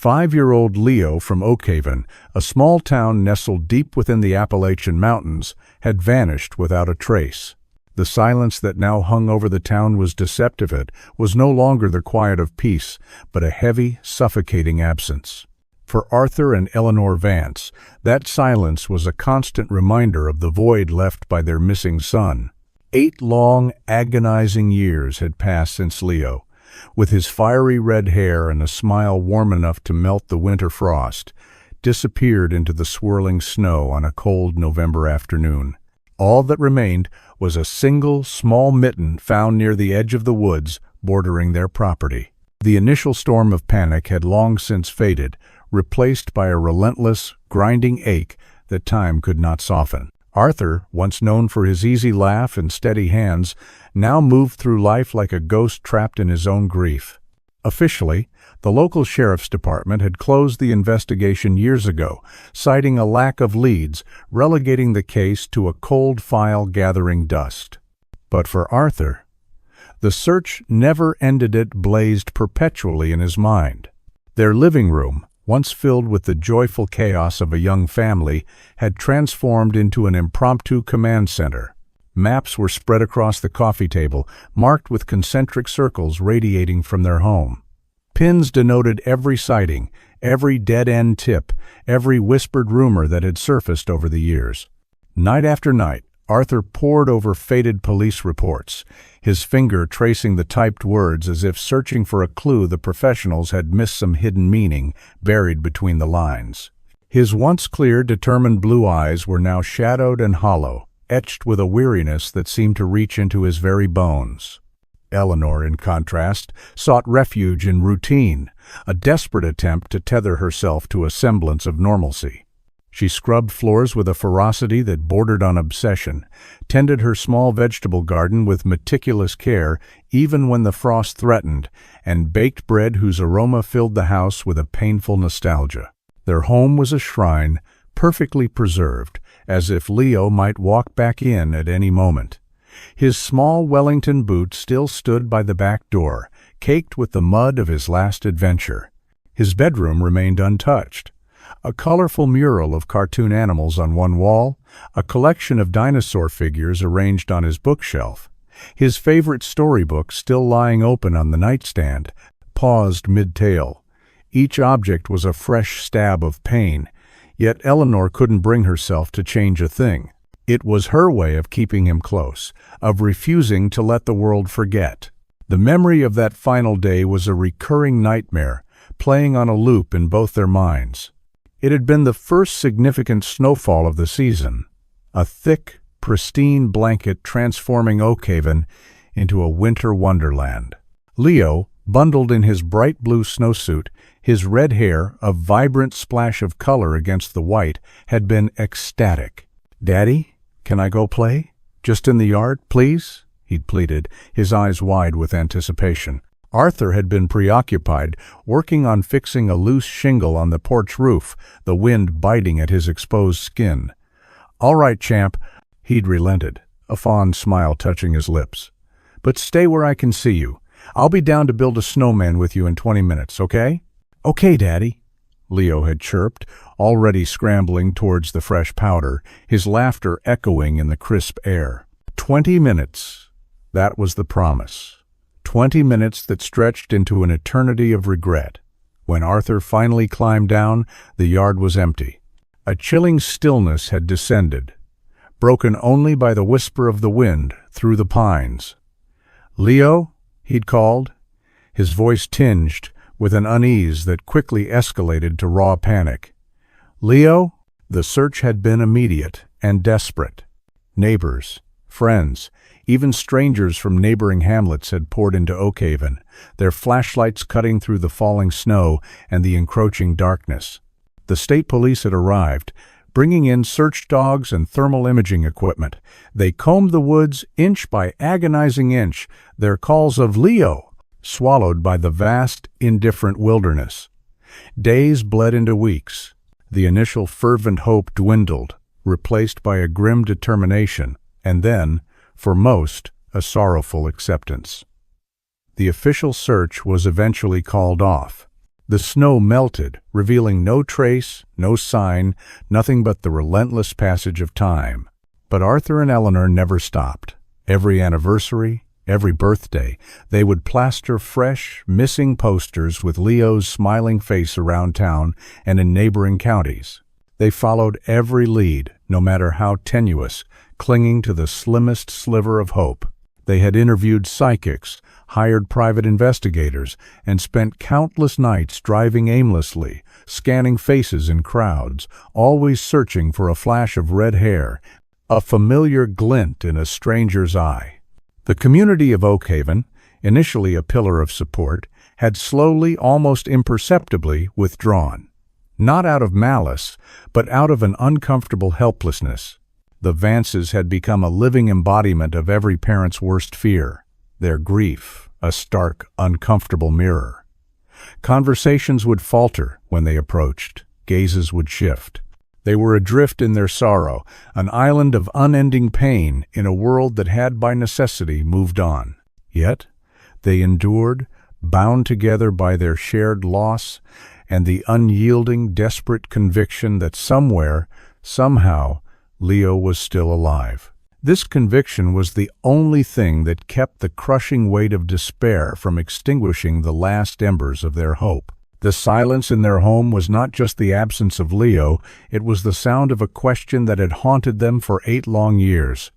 5-year-old Leo from Oakhaven, a small town nestled deep within the Appalachian Mountains, had vanished without a trace. The silence that now hung over the town was deceptive. It was no longer the quiet of peace, but a heavy, suffocating absence. For Arthur and Eleanor Vance, that silence was a constant reminder of the void left by their missing son. 8 long, agonizing years had passed since Leo, with his fiery red hair and a smile warm enough to melt the winter frost, disappeared into the swirling snow on a cold November afternoon. All that remained was a single, small mitten found near the edge of the woods bordering their property. The initial storm of panic had long since faded, replaced by a relentless, grinding ache that time could not soften. Arthur, once known for his easy laugh and steady hands, now moved through life like a ghost trapped in his own grief. Officially, the local sheriff's department had closed the investigation years ago, citing a lack of leads, relegating the case to a cold file gathering dust. But for Arthur, the search never ended. It blazed perpetually in his mind. Their living room, once filled with the joyful chaos of a young family, had transformed into an impromptu command center. Maps were spread across the coffee table, marked with concentric circles radiating from their home. Pins denoted every sighting, every dead-end tip, every whispered rumor that had surfaced over the years. Night after night, Arthur pored over faded police reports, his finger tracing the typed words as if searching for a clue the professionals had missed some hidden meaning buried between the lines. His once clear, determined blue eyes were now shadowed and hollow, etched with a weariness that seemed to reach into his very bones. Eleanor, in contrast, sought refuge in routine, a desperate attempt to tether herself to a semblance of normalcy. She scrubbed floors with a ferocity that bordered on obsession, tended her small vegetable garden with meticulous care even when the frost threatened, and baked bread whose aroma filled the house with a painful nostalgia. Their home was a shrine, perfectly preserved, as if Leo might walk back in at any moment. His small Wellington boot still stood by the back door, caked with the mud of his last adventure. His bedroom remained untouched. A colorful mural of cartoon animals on one wall, a collection of dinosaur figures arranged on his bookshelf, his favorite storybook still lying open on the nightstand, paused mid-tale. Each object was a fresh stab of pain, yet Eleanor couldn't bring herself to change a thing. It was her way of keeping him close, of refusing to let the world forget. The memory of that final day was a recurring nightmare, playing on a loop in both their minds. It had been the first significant snowfall of the season, a thick, pristine blanket transforming Oakhaven into a winter wonderland. Leo, bundled in his bright blue snowsuit, his red hair a vibrant splash of color against the white, had been ecstatic. "Daddy, can I go play? Just in the yard, please?" he'd pleaded, his eyes wide with anticipation. Arthur had been preoccupied, working on fixing a loose shingle on the porch roof, the wind biting at his exposed skin. "All right, champ," he'd relented, a fond smile touching his lips. "But stay where I can see you. I'll be down to build a snowman with you in 20 minutes, okay?" "Okay, Daddy," Leo had chirped, already scrambling towards the fresh powder, his laughter echoing in the crisp air. 20 minutes. That was the promise. 20 minutes that stretched into an eternity of regret. When Arthur finally climbed down, the yard was empty. A chilling stillness had descended, broken only by the whisper of the wind through the pines. "Leo?" he'd called, his voice tinged with an unease that quickly escalated to raw panic. "Leo?" The search had been immediate and desperate. Neighbors, friends, even strangers from neighboring hamlets had poured into Oakhaven, their flashlights cutting through the falling snow and the encroaching darkness. The state police had arrived, bringing in search dogs and thermal imaging equipment. They combed the woods inch by agonizing inch, their calls of "Leo" swallowed by the vast, indifferent wilderness. Days bled into weeks. The initial fervent hope dwindled, replaced by a grim determination, and then, for most, a sorrowful acceptance. The official search was eventually called off. The snow melted, revealing no trace, no sign, nothing but the relentless passage of time. But Arthur and Eleanor never stopped. Every anniversary, every birthday, they would plaster fresh, missing posters with Leo's smiling face around town and in neighboring counties. They followed every lead, no matter how tenuous, clinging to the slimmest sliver of hope. They had interviewed psychics, hired private investigators, and spent countless nights driving aimlessly, scanning faces in crowds, always searching for a flash of red hair, a familiar glint in a stranger's eye. The community of Oakhaven, initially a pillar of support, had slowly, almost imperceptibly, withdrawn. Not out of malice, but out of an uncomfortable helplessness. The Vances had become a living embodiment of every parent's worst fear, their grief, a stark, uncomfortable mirror. Conversations would falter when they approached, gazes would shift. They were adrift in their sorrow, an island of unending pain in a world that had by necessity moved on. Yet, they endured, bound together by their shared loss and the unyielding, desperate conviction that somewhere, somehow, Leo was still alive. This conviction was the only thing that kept the crushing weight of despair from extinguishing the last embers of their hope. The silence in their home was not just the absence of Leo, it was the sound of a question that had haunted them for 8 long years.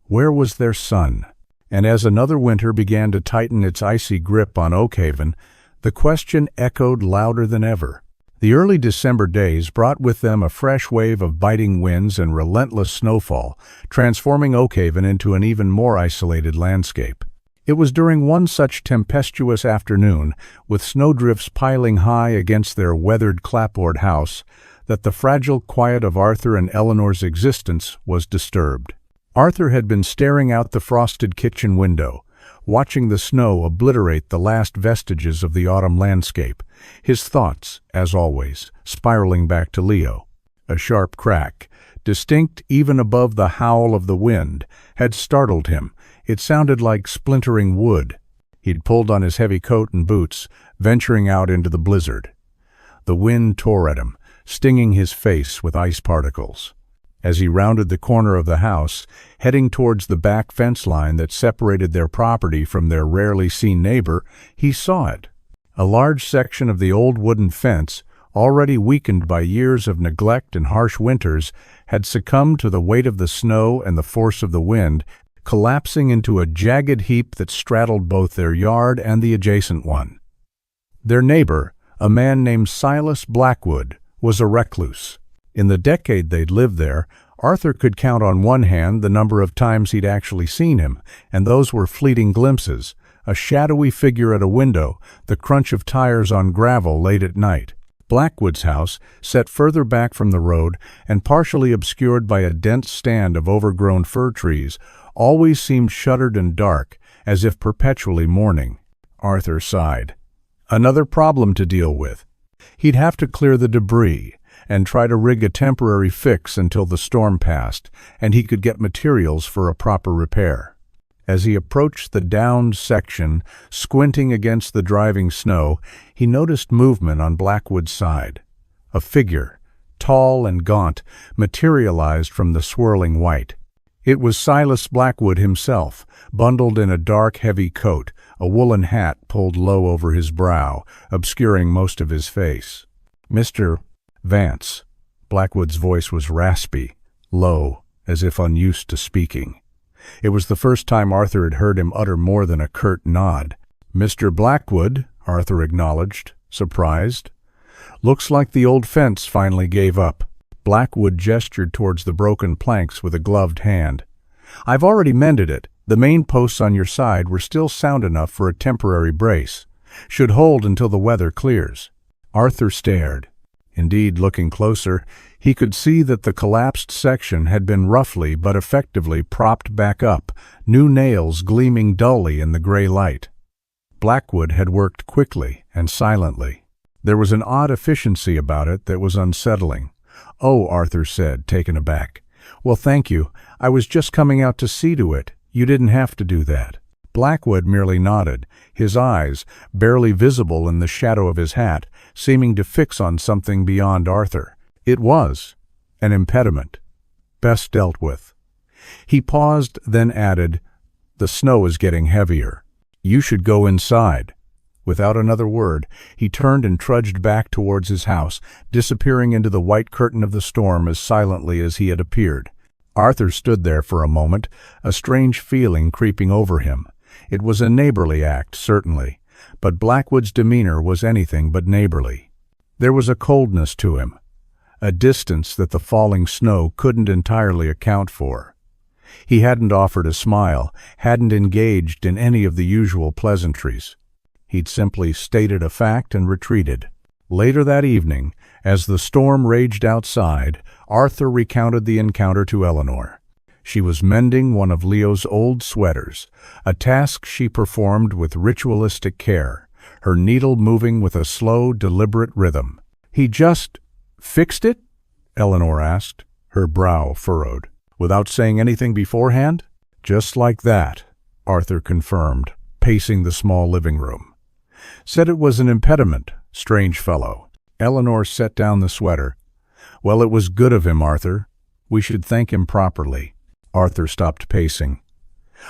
Where was their son? And as another winter began to tighten its icy grip on Oakhaven, the question echoed louder than ever. The early December days brought with them a fresh wave of biting winds and relentless snowfall, transforming Oakhaven into an even more isolated landscape. It was during one such tempestuous afternoon, with snowdrifts piling high against their weathered clapboard house, that the fragile quiet of Arthur and Eleanor's existence was disturbed. Arthur had been staring out the frosted kitchen window, watching the snow obliterate the last vestiges of the autumn landscape, his thoughts, as always, spiraling back to Leo. A sharp crack, distinct even above the howl of the wind, had startled him. It sounded like splintering wood. He'd pulled on his heavy coat and boots, venturing out into the blizzard. The wind tore at him, stinging his face with ice particles. As he rounded the corner of the house, heading towards the back fence line that separated their property from their rarely seen neighbor, he saw it. A large section of the old wooden fence, already weakened by years of neglect and harsh winters, had succumbed to the weight of the snow and the force of the wind, collapsing into a jagged heap that straddled both their yard and the adjacent one. Their neighbor, a man named Silas Blackwood, was a recluse. In the decade they'd lived there, Arthur could count on one hand the number of times he'd actually seen him, and those were fleeting glimpses, a shadowy figure at a window, the crunch of tires on gravel late at night. Blackwood's house, set further back from the road and partially obscured by a dense stand of overgrown fir trees, always seemed shuttered and dark, as if perpetually mourning. Arthur sighed. Another problem to deal with. He'd have to clear the debris and try to rig a temporary fix until the storm passed and he could get materials for a proper repair. As he approached the downed section, squinting against the driving snow, he noticed movement on Blackwood's side. A figure, tall and gaunt, materialized from the swirling white. It was Silas Blackwood himself, bundled in a dark, heavy coat, a woolen hat pulled low over his brow, obscuring most of his face. "Mr. Vance." Blackwood's voice was raspy, low, as if unused to speaking. It was the first time Arthur had heard him utter more than a curt nod. "Mr. Blackwood," Arthur acknowledged, surprised. "Looks like the old fence finally gave up." Blackwood gestured towards the broken planks with a gloved hand. "I've already mended it. The main posts on your side were still sound enough for a temporary brace. Should hold until the weather clears." Arthur stared. Indeed, looking closer, he could see that the collapsed section had been roughly but effectively propped back up, new nails gleaming dully in the gray light. Blackwood had worked quickly and silently. There was an odd efficiency about it that was unsettling. "Oh," Arthur said, taken aback. "Well, thank you. I was just coming out to see to it. You didn't have to do that." Blackwood merely nodded, his eyes, barely visible in the shadow of his hat, seeming to fix on something beyond Arthur. It was an impediment. Best dealt with. He paused, then added, "The snow is getting heavier. You should go inside." Without another word, he turned and trudged back towards his house, disappearing into the white curtain of the storm as silently as he had appeared. Arthur stood there for a moment, a strange feeling creeping over him. It was a neighborly act, certainly, but Blackwood's demeanor was anything but neighborly. There was a coldness to him, a distance that the falling snow couldn't entirely account for. He hadn't offered a smile, hadn't engaged in any of the usual pleasantries. He'd simply stated a fact and retreated. Later that evening, as the storm raged outside, Arthur recounted the encounter to Eleanor. She was mending one of Leo's old sweaters, a task she performed with ritualistic care, her needle moving with a slow, deliberate rhythm. "He just fixed it?" Eleanor asked, her brow furrowed. "Without saying anything beforehand?" "Just like that," Arthur confirmed, pacing the small living room. "Said it was an impediment, strange fellow." Eleanor set down the sweater. "Well, it was good of him, Arthur. We should thank him properly." Arthur stopped pacing.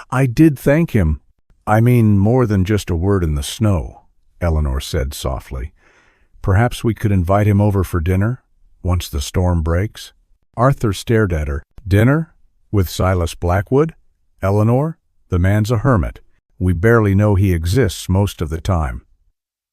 "I did thank him. I mean more than just a word in the snow," Eleanor said softly. "Perhaps we could invite him over for dinner, once the storm breaks." Arthur stared at her. "Dinner? With Silas Blackwood? Eleanor, the man's a hermit. We barely know he exists most of the time."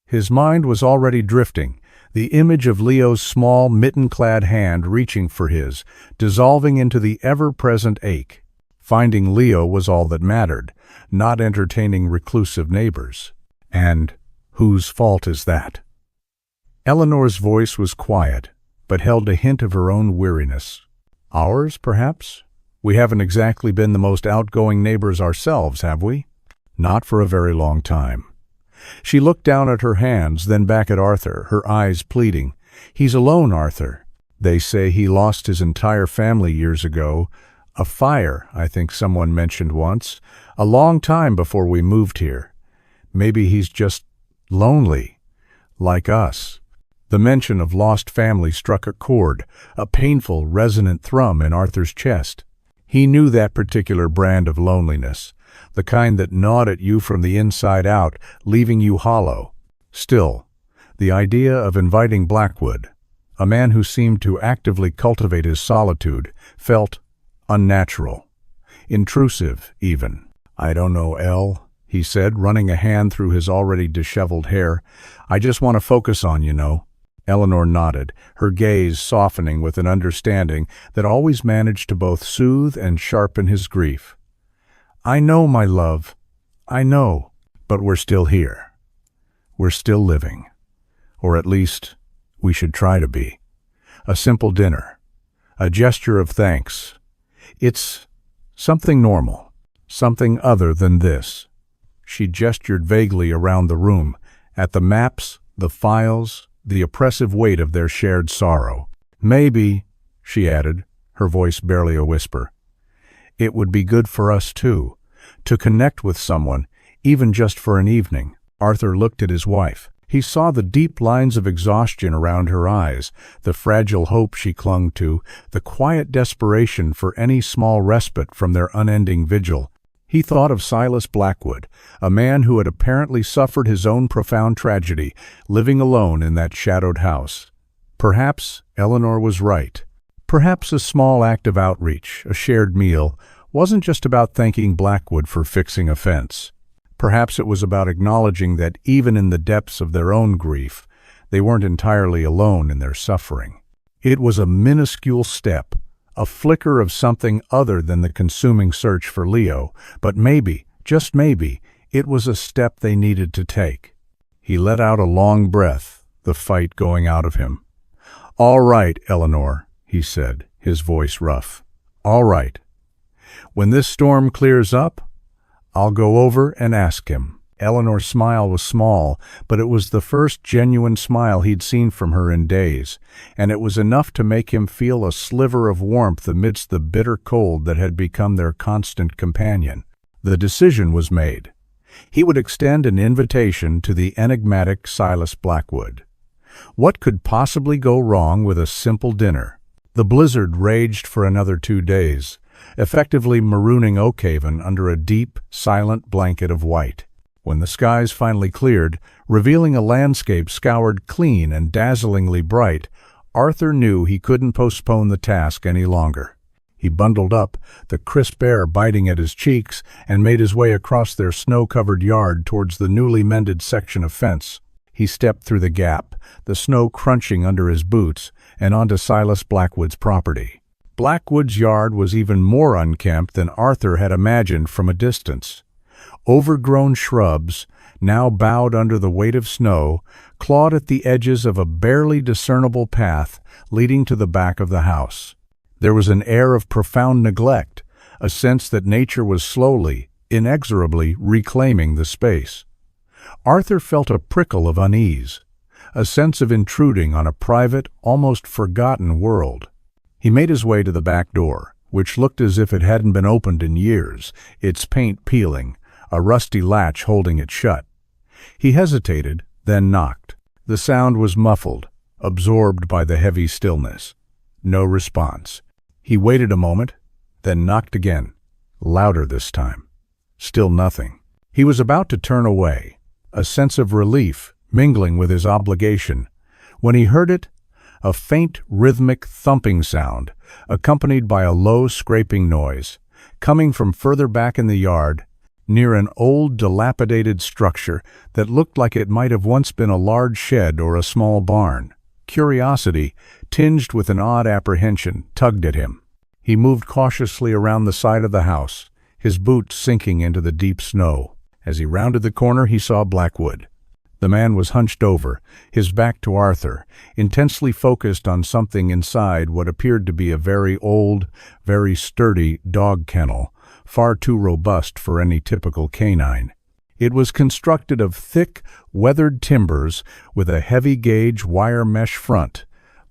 His mind was already drifting, the image of Leo's small, mitten-clad hand reaching for his, dissolving into the ever-present ache. Finding Leo was all that mattered, not entertaining reclusive neighbors. And whose fault is that? Eleanor's voice was quiet, but held a hint of her own weariness. "Ours, perhaps? We haven't exactly been the most outgoing neighbors ourselves, have we?" "Not for a very long time." She looked down at her hands, then back at Arthur, her eyes pleading. "He's alone, Arthur. They say he lost his entire family years ago. A fire, I think someone mentioned once, a long time before we moved here. Maybe he's just lonely, like us." The mention of lost family struck a chord, a painful, resonant thrum in Arthur's chest. He knew that particular brand of loneliness, the kind that gnawed at you from the inside out, leaving you hollow. Still, the idea of inviting Blackwood, a man who seemed to actively cultivate his solitude, felt unnatural, intrusive even. "I don't know, Elle," he said, running a hand through his already disheveled hair. "I just want to focus on, you know." Eleanor nodded, her gaze softening with an understanding that always managed to both soothe and sharpen his grief. "I know, my love, I know, but we're still here. We're still living. Or at least, we should try to be. A simple dinner, a gesture of thanks. It's something normal, something other than this." She gestured vaguely around the room, at the maps, the files, the oppressive weight of their shared sorrow. "Maybe," she added, her voice barely a whisper, "it would be good for us too, to connect with someone, even just for an evening." Arthur looked at his wife. He saw the deep lines of exhaustion around her eyes, the fragile hope she clung to, the quiet desperation for any small respite from their unending vigil. He thought of Silas Blackwood, a man who had apparently suffered his own profound tragedy, living alone in that shadowed house. Perhaps Eleanor was right. Perhaps a small act of outreach, a shared meal, wasn't just about thanking Blackwood for fixing a fence. Perhaps it was about acknowledging that even in the depths of their own grief, they weren't entirely alone in their suffering. It was a minuscule step, a flicker of something other than the consuming search for Leo, but maybe, just maybe, it was a step they needed to take. He let out a long breath, the fight going out of him. "All right, Eleanor," he said, his voice rough. "All right. When this storm clears up, I'll go over and ask him." Eleanor's smile was small, but it was the first genuine smile he'd seen from her in days, and it was enough to make him feel a sliver of warmth amidst the bitter cold that had become their constant companion. The decision was made. He would extend an invitation to the enigmatic Silas Blackwood. What could possibly go wrong with a simple dinner? The blizzard raged for another 2 days, effectively marooning Oakhaven under a deep, silent blanket of white. When the skies finally cleared, revealing a landscape scoured clean and dazzlingly bright, Arthur knew he couldn't postpone the task any longer. He bundled up, the crisp air biting at his cheeks, and made his way across their snow-covered yard towards the newly mended section of fence. He stepped through the gap, the snow crunching under his boots, and onto Silas Blackwood's property. Blackwood's yard was even more unkempt than Arthur had imagined from a distance. Overgrown shrubs, now bowed under the weight of snow, clawed at the edges of a barely discernible path leading to the back of the house. There was an air of profound neglect, a sense that nature was slowly, inexorably reclaiming the space. Arthur felt a prickle of unease, a sense of intruding on a private, almost forgotten world. He made his way to the back door, which looked as if it hadn't been opened in years, its paint peeling, a rusty latch holding it shut. He hesitated, then knocked. The sound was muffled, absorbed by the heavy stillness. No response. He waited a moment, then knocked again, louder this time. Still nothing. He was about to turn away, a sense of relief mingling with his obligation, when he heard it, a faint, rhythmic thumping sound, accompanied by a low, scraping noise, coming from further back in the yard, near an old, dilapidated structure that looked like it might have once been a large shed or a small barn. Curiosity, tinged with an odd apprehension, tugged at him. He moved cautiously around the side of the house, his boots sinking into the deep snow. As he rounded the corner, he saw Blackwood. The man was hunched over, his back to Arthur, intensely focused on something inside what appeared to be a very old, very sturdy dog kennel, far too robust for any typical canine. It was constructed of thick, weathered timbers with a heavy-gauge wire mesh front.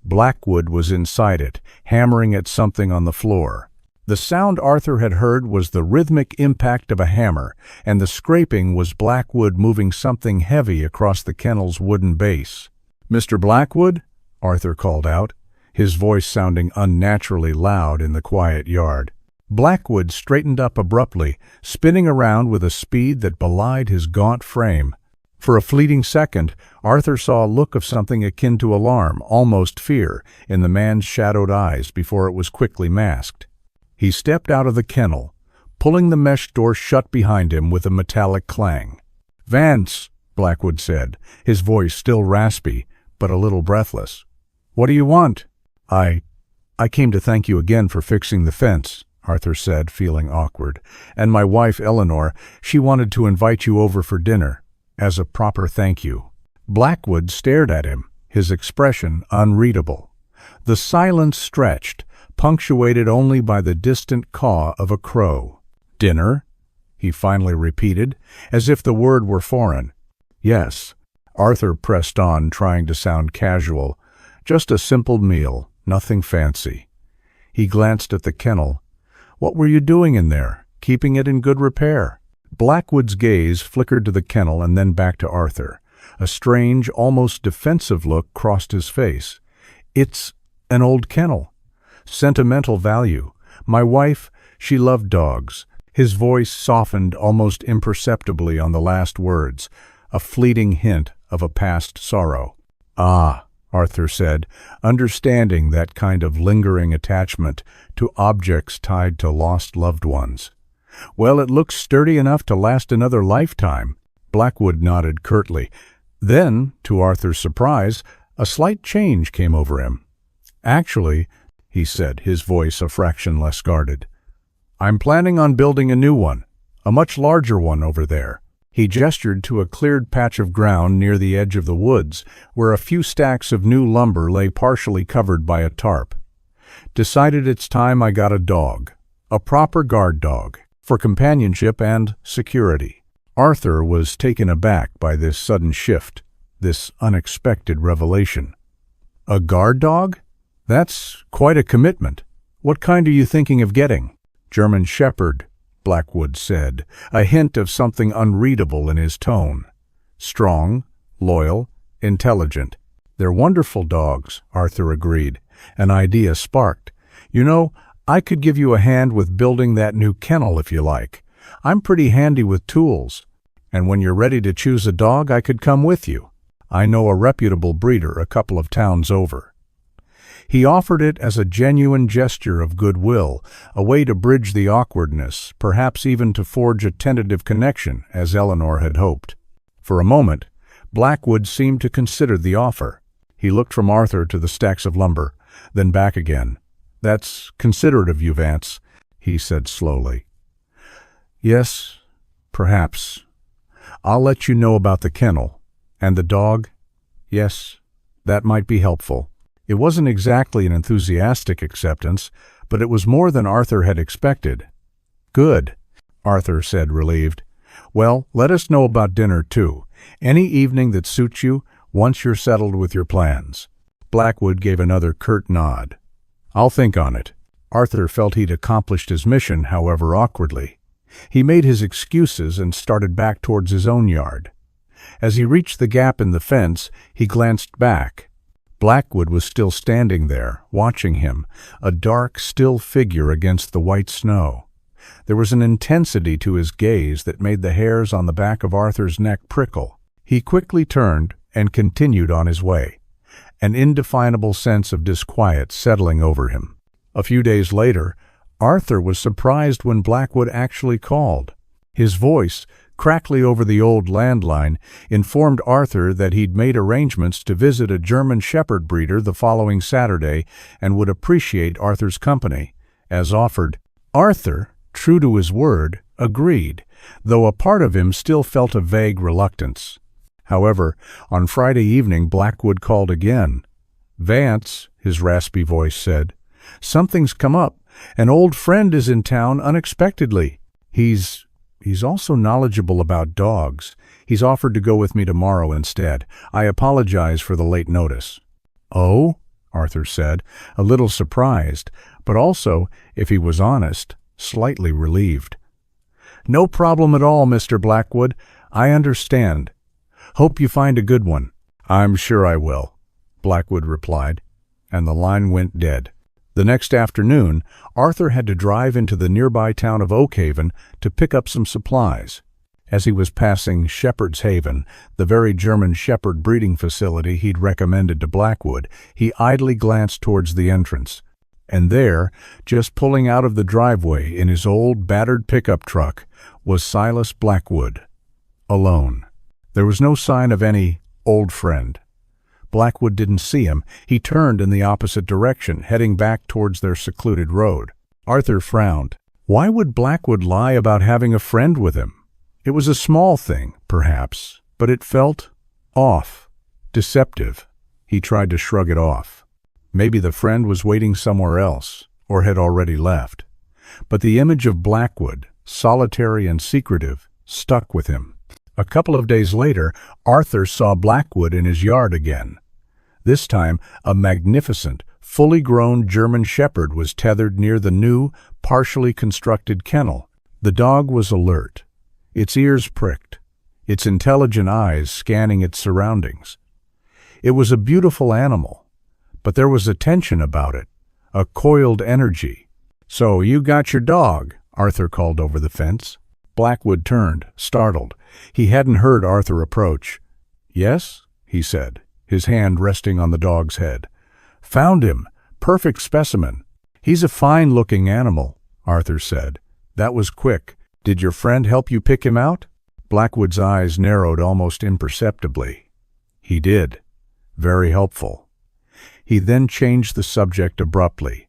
Blackwood was inside it, hammering at something on the floor. The sound Arthur had heard was the rhythmic impact of a hammer, and the scraping was Blackwood moving something heavy across the kennel's wooden base. "Mr. Blackwood?" Arthur called out, his voice sounding unnaturally loud in the quiet yard. Blackwood straightened up abruptly, spinning around with a speed that belied his gaunt frame. For a fleeting second, Arthur saw a look of something akin to alarm, almost fear, in the man's shadowed eyes before it was quickly masked. He stepped out of the kennel, pulling the mesh door shut behind him with a metallic clang. "Vance," Blackwood said, his voice still raspy, but a little breathless. "What do you want?" I came to thank you again for fixing the fence," Arthur said, feeling awkward. "And my wife, Eleanor, she wanted to invite you over for dinner, as a proper thank you." Blackwood stared at him, his expression unreadable. The silence stretched, punctuated only by the distant caw of a crow. "Dinner?" he finally repeated, as if the word were foreign. "Yes." Arthur pressed on, trying to sound casual. "Just a simple meal, nothing fancy." He glanced at the kennel. "What were you doing in there? Keeping it in good repair?" Blackwood's gaze flickered to the kennel and then back to Arthur. A strange, almost defensive look crossed his face. "It's an old kennel. Sentimental value. My wife, she loved dogs." His voice softened almost imperceptibly on the last words, a fleeting hint of a past sorrow. "Ah," Arthur said, understanding that kind of lingering attachment to objects tied to lost loved ones. "Well, it looks sturdy enough to last another lifetime." Blackwood nodded curtly. Then, to Arthur's surprise, a slight change came over him. "Actually," he said, his voice a fraction less guarded, "I'm planning on building a new one, a much larger one over there." He gestured to a cleared patch of ground near the edge of the woods, where a few stacks of new lumber lay partially covered by a tarp. "Decided it's time I got a dog, a proper guard dog, for companionship and security." Arthur was taken aback by this sudden shift, this unexpected revelation. "A guard dog? That's quite a commitment. What kind are you thinking of getting?" "German Shepherd," Blackwood said, a hint of something unreadable in his tone. Strong, loyal, intelligent. They're wonderful dogs, Arthur agreed. An idea sparked. You know, I could give you a hand with building that new kennel if you like. I'm pretty handy with tools. And when you're ready to choose a dog, I could come with you. I know a reputable breeder a couple of towns over. He offered it as a genuine gesture of goodwill, a way to bridge the awkwardness, perhaps even to forge a tentative connection, as Eleanor had hoped. For a moment, Blackwood seemed to consider the offer. He looked from Arthur to the stacks of lumber, then back again. "That's considerate of you, Vance," he said slowly. "Yes, perhaps. I'll let you know about the kennel. And the dog? Yes, that might be helpful." It wasn't exactly an enthusiastic acceptance, but it was more than Arthur had expected. "Good," Arthur said, relieved. "Well, let us know about dinner, too. Any evening that suits you, once you're settled with your plans." Blackwood gave another curt nod. "I'll think on it." Arthur felt he'd accomplished his mission, however awkwardly. He made his excuses and started back towards his own yard. As he reached the gap in the fence, he glanced back. Blackwood was still standing there, watching him, a dark, still figure against the white snow. There was an intensity to his gaze that made the hairs on the back of Arthur's neck prickle. He quickly turned and continued on his way, an indefinable sense of disquiet settling over him. A few days later, Arthur was surprised when Blackwood actually called. His voice, crackly over the old landline, informed Arthur that he'd made arrangements to visit a German Shepherd breeder the following Saturday and would appreciate Arthur's company, as offered. Arthur, true to his word, agreed, though a part of him still felt a vague reluctance. However, on Friday evening Blackwood called again. "Vance," his raspy voice said, "something's come up. An old friend is in town unexpectedly. He's also knowledgeable about dogs. He's offered to go with me tomorrow instead. I apologize for the late notice." "Oh?" Arthur said, a little surprised, but also, if he was honest, slightly relieved. "No problem at all, Mr. Blackwood. I understand. Hope you find a good one." "I'm sure I will," Blackwood replied, and the line went dead. The next afternoon, Arthur had to drive into the nearby town of Oakhaven to pick up some supplies. As he was passing Shepherd's Haven, the very German Shepherd breeding facility he'd recommended to Blackwood, he idly glanced towards the entrance. And there, just pulling out of the driveway in his old, battered pickup truck, was Silas Blackwood, alone. There was no sign of any old friend. Blackwood didn't see him. He turned in the opposite direction, heading back towards their secluded road. Arthur frowned. Why would Blackwood lie about having a friend with him? It was a small thing, perhaps, but it felt off, deceptive. He tried to shrug it off. Maybe the friend was waiting somewhere else, or had already left. But the image of Blackwood, solitary and secretive, stuck with him. A couple of days later, Arthur saw Blackwood in his yard again. This time, a magnificent, fully grown German Shepherd was tethered near the new, partially constructed kennel. The dog was alert, its ears pricked, its intelligent eyes scanning its surroundings. It was a beautiful animal, but there was a tension about it, a coiled energy. "So you got your dog," Arthur called over the fence. Blackwood turned, startled. He hadn't heard Arthur approach. "Yes?" he said, his hand resting on the dog's head. "Found him. Perfect specimen." "He's a fine-looking animal," Arthur said. "That was quick. Did your friend help you pick him out?" Blackwood's eyes narrowed almost imperceptibly. "He did. Very helpful." He then changed the subject abruptly.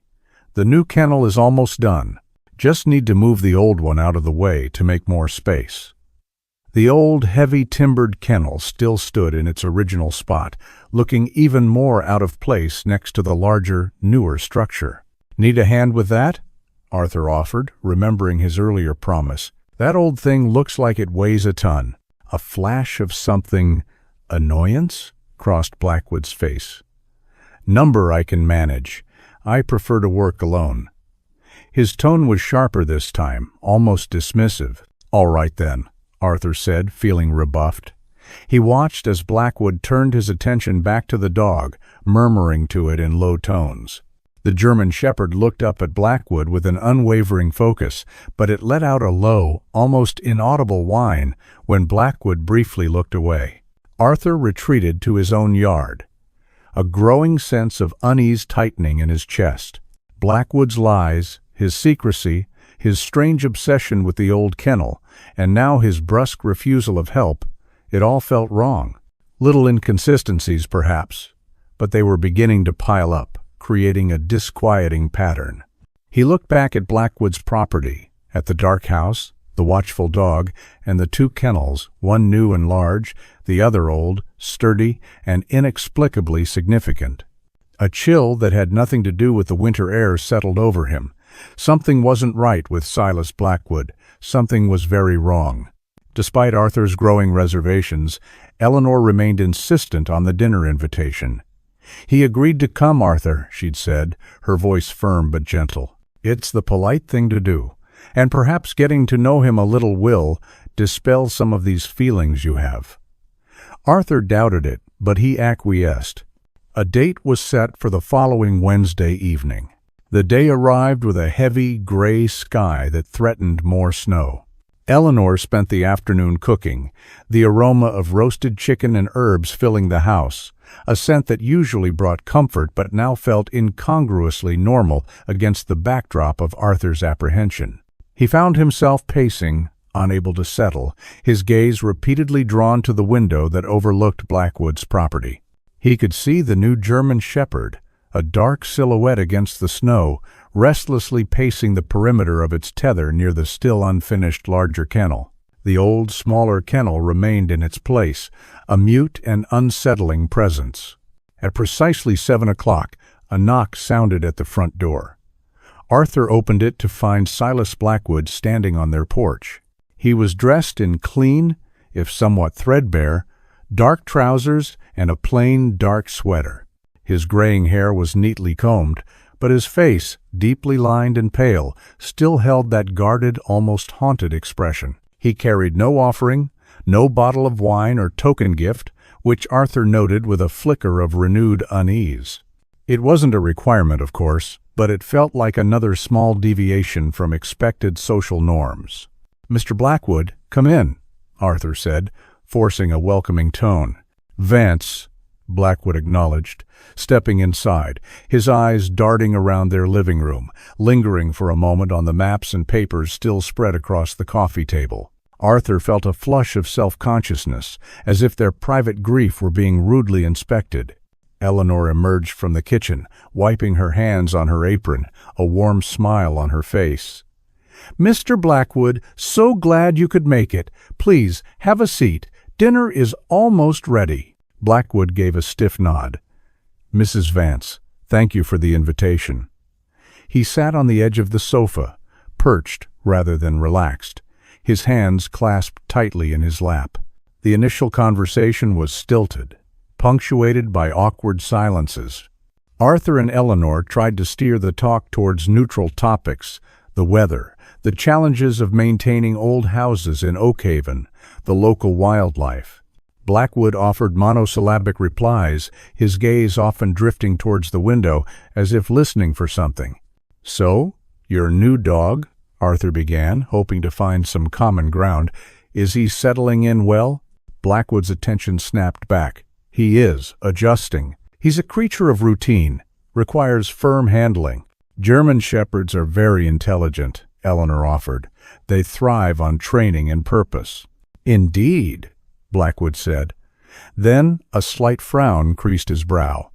"The new kennel is almost done. Just need to move the old one out of the way to make more space." The old, heavy-timbered kennel still stood in its original spot, looking even more out of place next to the larger, newer structure. "Need a hand with that?" Arthur offered, remembering his earlier promise. "That old thing looks like it weighs a ton." A flash of something annoyance crossed Blackwood's face. "Number I can manage. I prefer to work alone." His tone was sharper this time, almost dismissive. "All right then," Arthur said, feeling rebuffed. He watched as Blackwood turned his attention back to the dog, murmuring to it in low tones. The German Shepherd looked up at Blackwood with an unwavering focus, but it let out a low, almost inaudible whine when Blackwood briefly looked away. Arthur retreated to his own yard, a growing sense of unease tightening in his chest. Blackwood's lies, his secrecy, his strange obsession with the old kennel, and now his brusque refusal of help, it all felt wrong. Little inconsistencies, perhaps, but they were beginning to pile up, creating a disquieting pattern. He looked back at Blackwood's property, at the dark house, the watchful dog, and the two kennels, one new and large, the other old, sturdy, and inexplicably significant. A chill that had nothing to do with the winter air settled over him. Something wasn't right with Silas Blackwood. Something was very wrong. Despite Arthur's growing reservations, Eleanor remained insistent on the dinner invitation. "He agreed to come, Arthur," she'd said, her voice firm but gentle. "It's the polite thing to do, and perhaps getting to know him a little will dispel some of these feelings you have." Arthur doubted it, but he acquiesced. A date was set for the following Wednesday evening. The day arrived with a heavy, gray sky that threatened more snow. Eleanor spent the afternoon cooking, the aroma of roasted chicken and herbs filling the house, a scent that usually brought comfort but now felt incongruously normal against the backdrop of Arthur's apprehension. He found himself pacing, unable to settle, his gaze repeatedly drawn to the window that overlooked Blackwood's property. He could see the new German Shepherd, a dark silhouette against the snow, restlessly pacing the perimeter of its tether near the still unfinished larger kennel. The old, smaller kennel remained in its place, a mute and unsettling presence. At precisely 7 o'clock, a knock sounded at the front door. Arthur opened it to find Silas Blackwood standing on their porch. He was dressed in clean, if somewhat threadbare, dark trousers and a plain, dark sweater. His graying hair was neatly combed, but his face, deeply lined and pale, still held that guarded, almost haunted expression. He carried no offering, no bottle of wine or token gift, which Arthur noted with a flicker of renewed unease. It wasn't a requirement, of course, but it felt like another small deviation from expected social norms. "Mr. Blackwood, come in," Arthur said, forcing a welcoming tone. "Vance," Blackwood acknowledged, stepping inside, his eyes darting around their living room, lingering for a moment on the maps and papers still spread across the coffee table. Arthur felt a flush of self-consciousness, as if their private grief were being rudely inspected. Eleanor emerged from the kitchen, wiping her hands on her apron, a warm smile on her face. "Mr. Blackwood, so glad you could make it. Please, have a seat. Dinner is almost ready." Blackwood gave a stiff nod. "Mrs. Vance, thank you for the invitation." He sat on the edge of the sofa, perched rather than relaxed, his hands clasped tightly in his lap. The initial conversation was stilted, punctuated by awkward silences. Arthur and Eleanor tried to steer the talk towards neutral topics: the weather, the challenges of maintaining old houses in Oakhaven, the local wildlife. Blackwood offered monosyllabic replies, his gaze often drifting towards the window as if listening for something. "So, your new dog," Arthur began, hoping to find some common ground. "Is he settling in well?" Blackwood's attention snapped back. "He is, adjusting. He's a creature of routine, requires firm handling." "German Shepherds are very intelligent," Eleanor offered. "They thrive on training and purpose." "Indeed," Blackwood said. Then a slight frown creased his brow.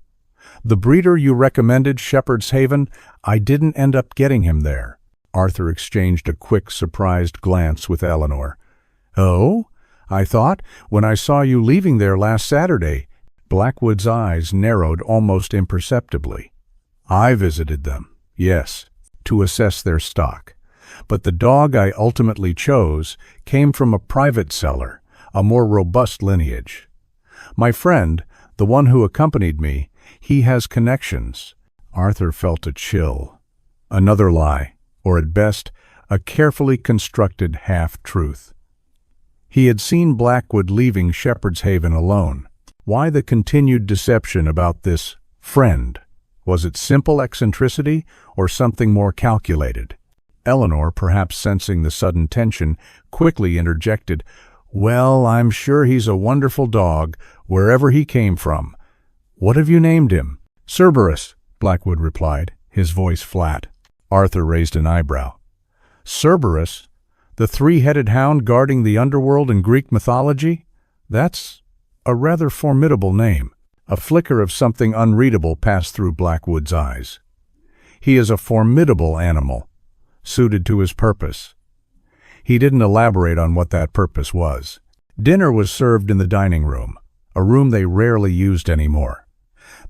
"The breeder you recommended, Shepherd's Haven, I didn't end up getting him there." Arthur exchanged a quick, surprised glance with Eleanor. "Oh? I thought, when I saw you leaving there last Saturday." Blackwood's eyes narrowed almost imperceptibly. "I visited them, yes, to assess their stock. But the dog I ultimately chose came from a private seller, a more robust lineage. My friend, the one who accompanied me, he has connections." Arthur felt a chill. "Another lie," or at best, a carefully constructed half-truth. He had seen Blackwood leaving Shepherd's Haven alone. Why the continued deception about this friend? Was it simple eccentricity or something more calculated? Eleanor, perhaps sensing the sudden tension, quickly interjected, "Well, I'm sure he's a wonderful dog, wherever he came from. What have you named him?" "Cerberus," Blackwood replied, his voice flat. Arthur raised an eyebrow. "Cerberus? The three-headed hound guarding the underworld in Greek mythology? That's a rather formidable name." A flicker of something unreadable passed through Blackwood's eyes. "He is a formidable animal, suited to his purpose." He didn't elaborate on what that purpose was. Dinner was served in the dining room, a room they rarely used anymore.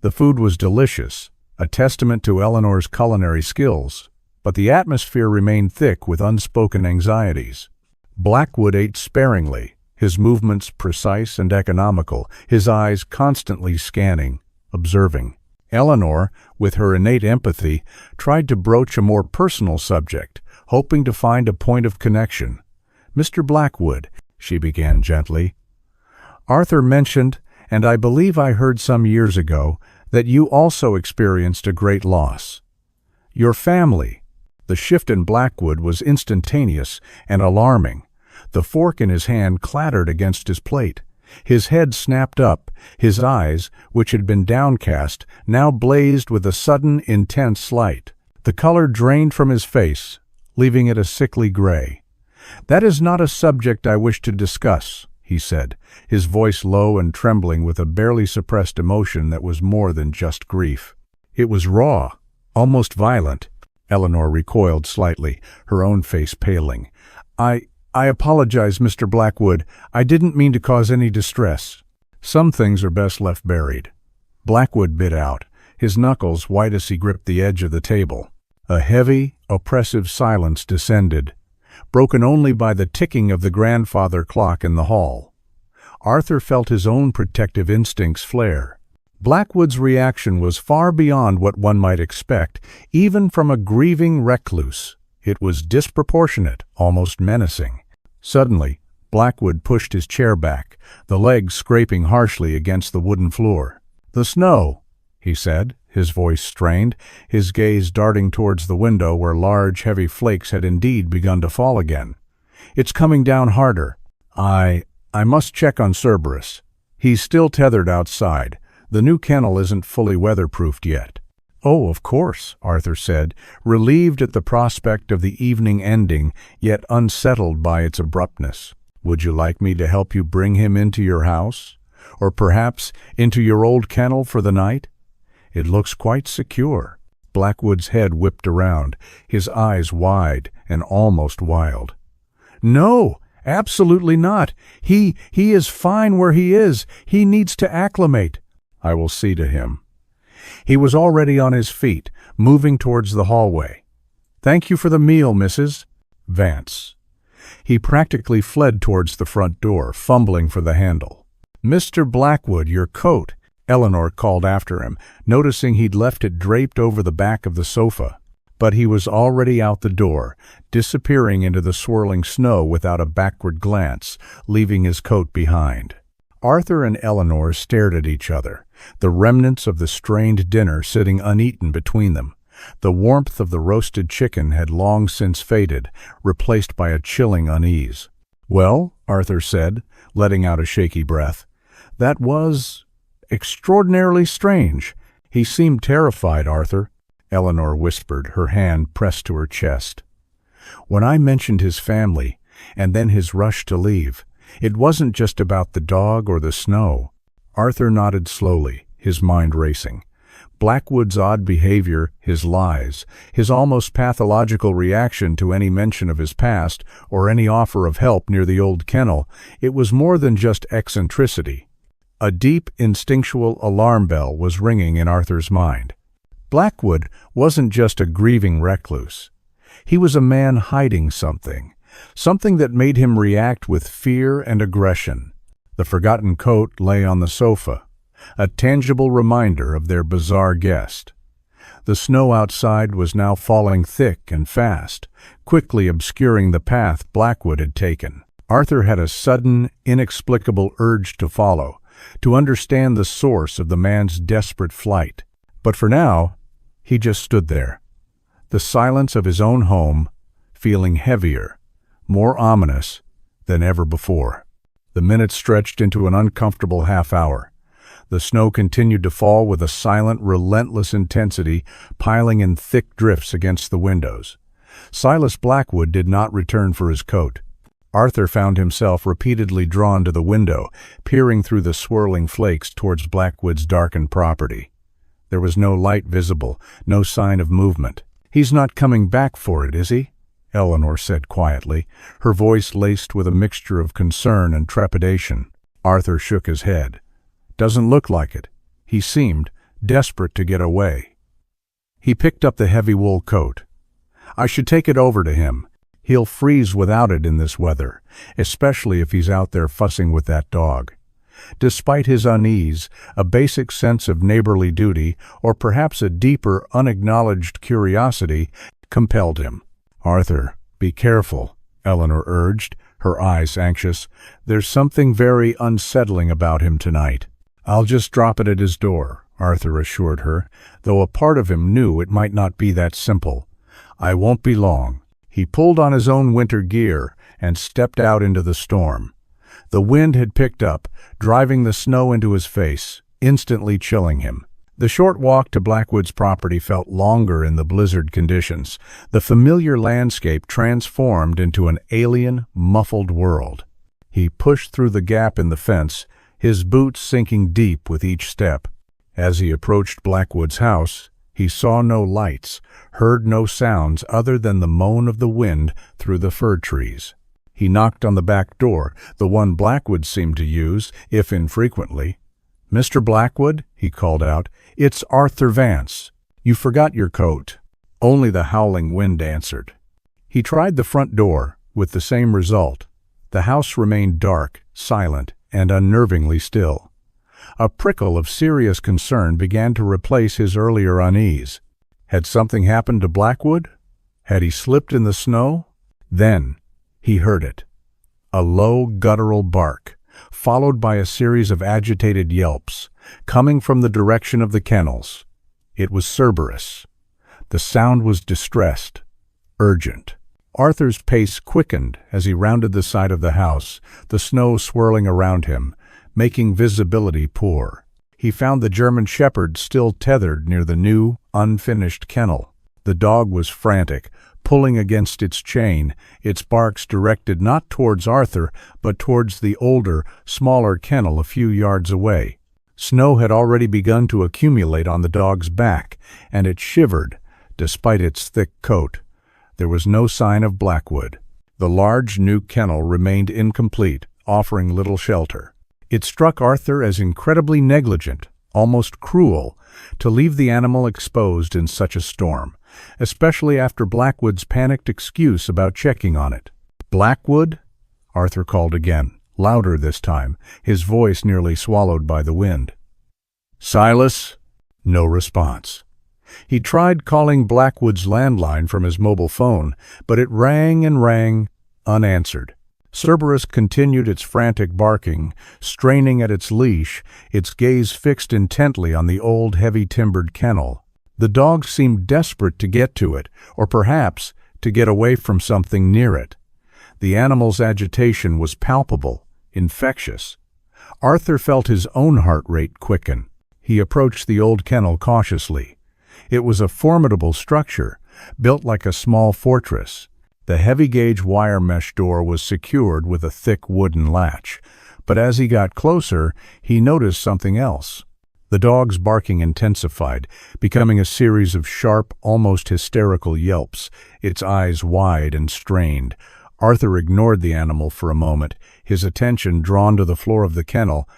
The food was delicious, a testament to Eleanor's culinary skills, but the atmosphere remained thick with unspoken anxieties. Blackwood ate sparingly, his movements precise and economical, his eyes constantly scanning, observing. Eleanor, with her innate empathy, tried to broach a more personal subject, hoping to find a point of connection. "Mr. Blackwood," she began gently, "Arthur mentioned, and I believe I heard some years ago, that you also experienced a great loss. Your family." The shift in Blackwood was instantaneous and alarming. The fork in his hand clattered against his plate. His head snapped up, his eyes, which had been downcast, now blazed with a sudden, intense light. The color drained from his face, leaving it a sickly gray. "That is not a subject I wish to discuss," he said, his voice low and trembling with a barely suppressed emotion that was more than just grief. It was raw, almost violent. Eleanor recoiled slightly, her own face paling. I apologize, Mr. Blackwood. I didn't mean to cause any distress." "Some things are best left buried." Blackwood bit out, his knuckles white as he gripped the edge of the table. A heavy, oppressive silence descended, broken only by the ticking of the grandfather clock in the hall. Arthur felt his own protective instincts flare. Blackwood's reaction was far beyond what one might expect, even from a grieving recluse. It was disproportionate, almost menacing. Suddenly, Blackwood pushed his chair back, the legs scraping harshly against the wooden floor. "The snow," he said, his voice strained, his gaze darting towards the window where large, heavy flakes had indeed begun to fall again. "It's coming down harder. I must check on Cerberus. He's still tethered outside. The new kennel isn't fully weatherproofed yet." "Oh, of course," Arthur said, relieved at the prospect of the evening ending, yet unsettled by its abruptness. "Would you like me to help you bring him into your house? Or perhaps into your old kennel for the night? It looks quite secure." Blackwood's head whipped around, his eyes wide and almost wild. "No, absolutely not. He is fine where he is. He needs to acclimate." "I will see to him." He was already on his feet, moving towards the hallway. "Thank you for the meal, Mrs. Vance." He practically fled towards the front door, fumbling for the handle. "Mr. Blackwood, your coat," Eleanor called after him, noticing he'd left it draped over the back of the sofa. But he was already out the door, disappearing into the swirling snow without a backward glance, leaving his coat behind. Arthur and Eleanor stared at each other, the remnants of the strained dinner sitting uneaten between them. The warmth of the roasted chicken had long since faded, replaced by a chilling unease. "Well," Arthur said, letting out a shaky breath, "that was extraordinarily strange." "He seemed terrified, Arthur," Eleanor whispered, her hand pressed to her chest. "When I mentioned his family, and then his rush to leave, it wasn't just about the dog or the snow." Arthur nodded slowly, his mind racing. Blackwood's odd behavior, his lies, his almost pathological reaction to any mention of his past or any offer of help near the old kennel, it was more than just eccentricity. A deep, instinctual alarm bell was ringing in Arthur's mind. Blackwood wasn't just a grieving recluse. He was a man hiding something that made him react with fear and aggression. The forgotten coat lay on the sofa, a tangible reminder of their bizarre guest. The snow outside was now falling thick and fast, quickly obscuring the path Blackwood had taken. Arthur had a sudden, inexplicable urge to follow, to understand the source of the man's desperate flight. But for now, he just stood there, the silence of his own home, feeling heavier, more ominous than ever before. The minutes stretched into an uncomfortable half-hour. The snow continued to fall with a silent, relentless intensity, piling in thick drifts against the windows. Silas Blackwood did not return for his coat. Arthur found himself repeatedly drawn to the window, peering through the swirling flakes towards Blackwood's darkened property. There was no light visible, no sign of movement. "He's not coming back for it, is he?" Eleanor said quietly, her voice laced with a mixture of concern and trepidation. Arthur shook his head. "Doesn't look like it." He seemed desperate to get away. He picked up the heavy wool coat. "I should take it over to him. He'll freeze without it in this weather, especially if he's out there fussing with that dog." Despite his unease, a basic sense of neighborly duty, or perhaps a deeper, unacknowledged curiosity, compelled him. "Arthur, be careful," Eleanor urged, her eyes anxious. "There's something very unsettling about him tonight." "I'll just drop it at his door," Arthur assured her, though a part of him knew it might not be that simple. "I won't be long." He pulled on his own winter gear and stepped out into the storm. The wind had picked up, driving the snow into his face, instantly chilling him. The short walk to Blackwood's property felt longer in the blizzard conditions, the familiar landscape transformed into an alien, muffled world. He pushed through the gap in the fence, his boots sinking deep with each step. As he approached Blackwood's house, he saw no lights, heard no sounds other than the moan of the wind through the fir trees. He knocked on the back door, the one Blackwood seemed to use, if infrequently. "Mr. Blackwood," he called out, "it's Arthur Vance. You forgot your coat." Only the howling wind answered. He tried the front door, with the same result. The house remained dark, silent, and unnervingly still. A prickle of serious concern began to replace his earlier unease. Had something happened to Blackwood? Had he slipped in the snow? Then he heard it. A low, guttural bark, followed by a series of agitated yelps, coming from the direction of the kennels. It was Cerberus. The sound was distressed, urgent. Arthur's pace quickened as he rounded the side of the house, the snow swirling around him, making visibility poor. He found the German shepherd still tethered near the new, unfinished kennel. The dog was frantic, pulling against its chain, its barks directed not towards Arthur, but towards the older, smaller kennel a few yards away. Snow had already begun to accumulate on the dog's back, and it shivered, despite its thick coat. There was no sign of Blackwood. The large new kennel remained incomplete, offering little shelter. It struck Arthur as incredibly negligent, almost cruel, to leave the animal exposed in such a storm, especially after Blackwood's panicked excuse about checking on it. "Blackwood?" Arthur called again, louder this time, his voice nearly swallowed by the wind. "Silas?" No response. He tried calling Blackwood's landline from his mobile phone, but it rang and rang, unanswered. Cerberus continued its frantic barking, straining at its leash, its gaze fixed intently on the old, heavy-timbered kennel. The dog seemed desperate to get to it, or perhaps to get away from something near it. The animal's agitation was palpable, infectious. Arthur felt his own heart rate quicken. He approached the old kennel cautiously. It was a formidable structure, built like a small fortress. The heavy-gauge wire mesh door was secured with a thick wooden latch, but as he got closer, he noticed something else. The dog's barking intensified, becoming a series of sharp, almost hysterical yelps, its eyes wide and strained. Arthur ignored the animal for a moment, his attention drawn to the floor of the kennel.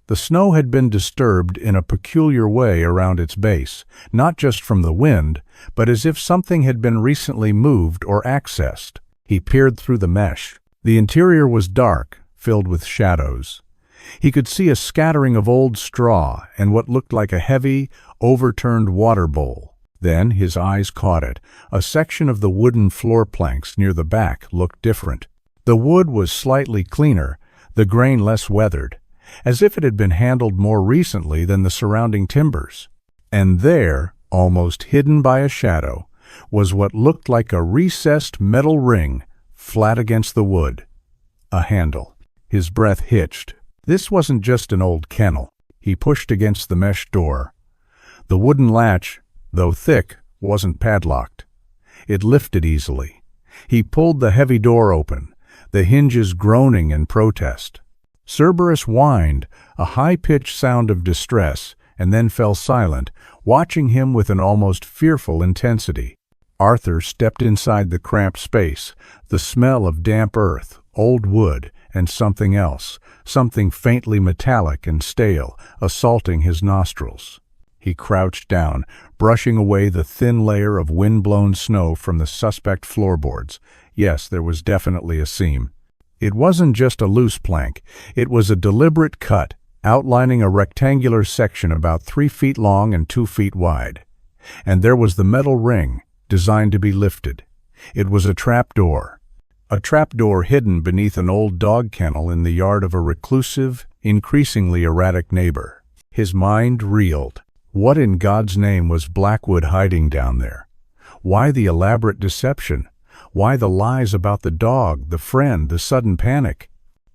The snow had been disturbed in a peculiar way around its base, not just from the wind, but as if something had been recently moved or accessed. He peered through the mesh. The interior was dark, filled with shadows. He could see a scattering of old straw and what looked like a heavy, overturned water bowl. Then his eyes caught it. A section of the wooden floor planks near the back looked different. The wood was slightly cleaner, the grain less weathered, as if it had been handled more recently than the surrounding timbers. And there, almost hidden by a shadow, was what looked like a recessed metal ring, flat against the wood. A handle. His breath hitched. This wasn't just an old kennel. He pushed against the mesh door. The wooden latch, though thick, wasn't padlocked. It lifted easily. He pulled the heavy door open, the hinges groaning in protest. Cerberus whined, a high-pitched sound of distress, and then fell silent, watching him with an almost fearful intensity. Arthur stepped inside the cramped space, the smell of damp earth, old wood, and something else, something faintly metallic and stale, assaulting his nostrils. He crouched down, brushing away the thin layer of wind-blown snow from the suspect floorboards. Yes, there was definitely a seam. It wasn't just a loose plank. It was a deliberate cut, outlining a rectangular section about 3 feet long and 2 feet wide. And there was the metal ring, designed to be lifted. It was a trapdoor. A trapdoor hidden beneath an old dog kennel in the yard of a reclusive, increasingly erratic neighbor. His mind reeled. What in God's name was Blackwood hiding down there? Why the elaborate deception? Why the lies about the dog, the friend, the sudden panic?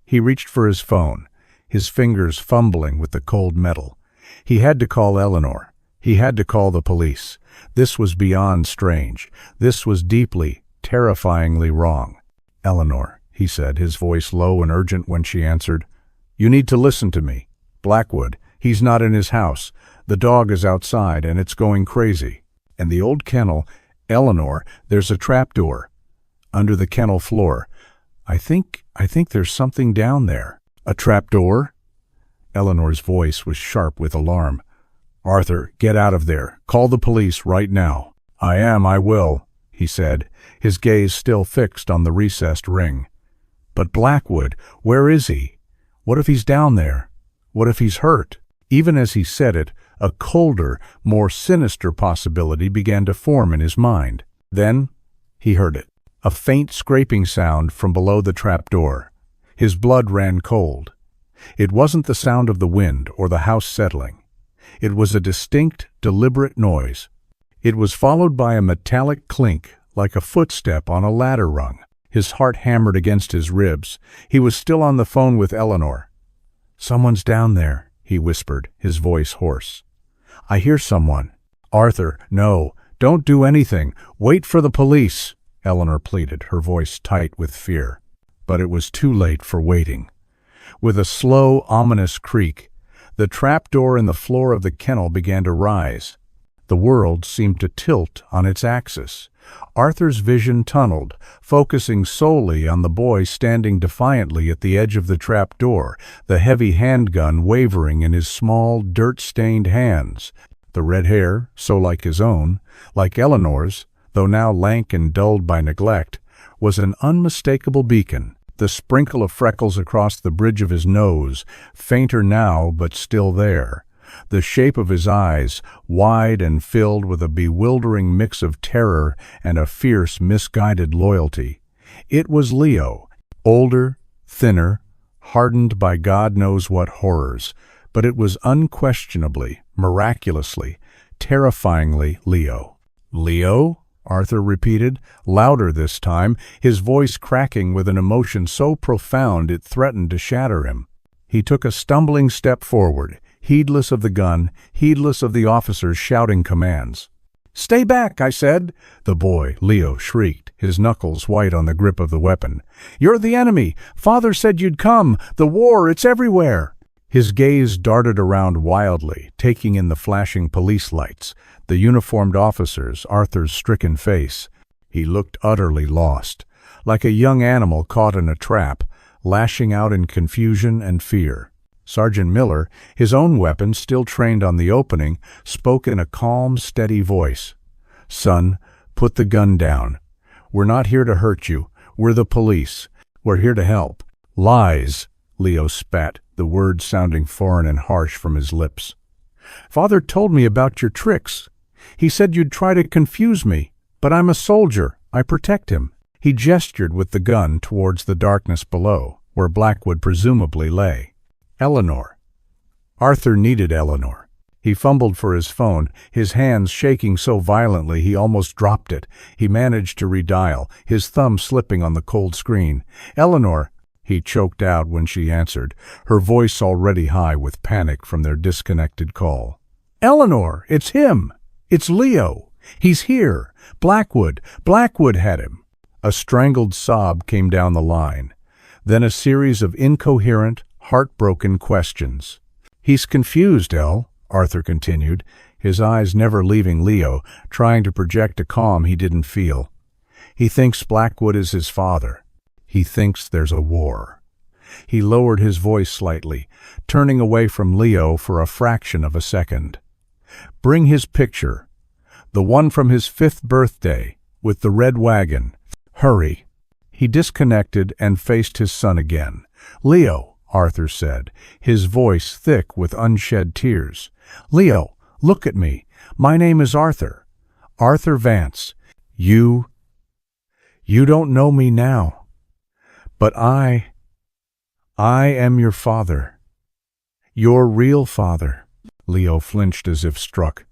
He reached for his phone, his fingers fumbling with the cold metal. He had to call Eleanor. He had to call the police. This was beyond strange. This was deeply, terrifyingly wrong. "Eleanor," he said, his voice low and urgent when she answered. "You need to listen to me. Blackwood, he's not in his house. The dog is outside, and it's going crazy. And the old kennel, Eleanor, there's a trapdoor under the kennel floor. I think there's something down there." "A trapdoor?" Eleanor's voice was sharp with alarm. "Arthur, get out of there. Call the police right now." I will," he said, his gaze still fixed on the recessed ring. "But Blackwood, where is he? What if he's down there? What if he's hurt?" Even as he said it, a colder, more sinister possibility began to form in his mind. Then he heard it, a faint scraping sound from below the trapdoor. His blood ran cold. It wasn't the sound of the wind or the house settling. It was a distinct, deliberate noise. It was followed by a metallic clink, like a footstep on a ladder rung. His heart hammered against his ribs. He was still on the phone with Eleanor. "Someone's down there," he whispered, his voice hoarse. "I hear someone." "Arthur, no, don't do anything. Wait for the police," Eleanor pleaded, her voice tight with fear. But it was too late for waiting. With a slow, ominous creak, the trapdoor in the floor of the kennel began to rise. The world seemed to tilt on its axis. Arthur's vision tunneled, focusing solely on the boy standing defiantly at the edge of the trapdoor, the heavy handgun wavering in his small, dirt-stained hands. The red hair, so like his own, like Eleanor's, though now lank and dulled by neglect, was an unmistakable beacon. The sprinkle of freckles across the bridge of his nose, fainter now but still there. The shape of his eyes, wide and filled with a bewildering mix of terror and a fierce, misguided loyalty. It was Leo, older, thinner, hardened by God knows what horrors, but it was unquestionably, miraculously, terrifyingly Leo. "Leo?" Arthur repeated, louder this time, his voice cracking with an emotion so profound it threatened to shatter him. He took a stumbling step forward, heedless of the gun, heedless of the officers shouting commands. "Stay back, I said!" The boy, Leo, shrieked, his knuckles white on the grip of the weapon. "You're the enemy! Father said you'd come! The war, it's everywhere!" His gaze darted around wildly, taking in the flashing police lights, the uniformed officers, Arthur's stricken face. He looked utterly lost, like a young animal caught in a trap, lashing out in confusion and fear. Sergeant Miller, his own weapon still trained on the opening, spoke in a calm, steady voice. "Son, put the gun down. We're not here to hurt you. We're the police. We're here to help." "Lies," Leo spat, the words sounding foreign and harsh from his lips. "Father told me about your tricks. He said you'd try to confuse me, but I'm a soldier. I protect him." He gestured with the gun towards the darkness below, where Blackwood presumably lay. Eleanor. Arthur needed Eleanor. He fumbled for his phone, his hands shaking so violently he almost dropped it. He managed to redial, his thumb slipping on the cold screen. "Eleanor," he choked out when she answered, her voice already high with panic from their disconnected call. "Eleanor, it's him. It's Leo. He's here. Blackwood had him." A strangled sob came down the line, then a series of incoherent, heartbroken questions. "He's confused, El," Arthur continued, his eyes never leaving Leo, trying to project a calm he didn't feel. "He thinks Blackwood is his father. He thinks there's a war." He lowered his voice slightly, turning away from Leo for a fraction of a second. "Bring his picture. The one from his 5th birthday, with the red wagon. Hurry." He disconnected and faced his son again. "Leo," Arthur said, his voice thick with unshed tears. "Leo, look at me. My name is Arthur. Arthur Vance. You don't know me now. But I am your father. Your real father." Leo flinched as if struck.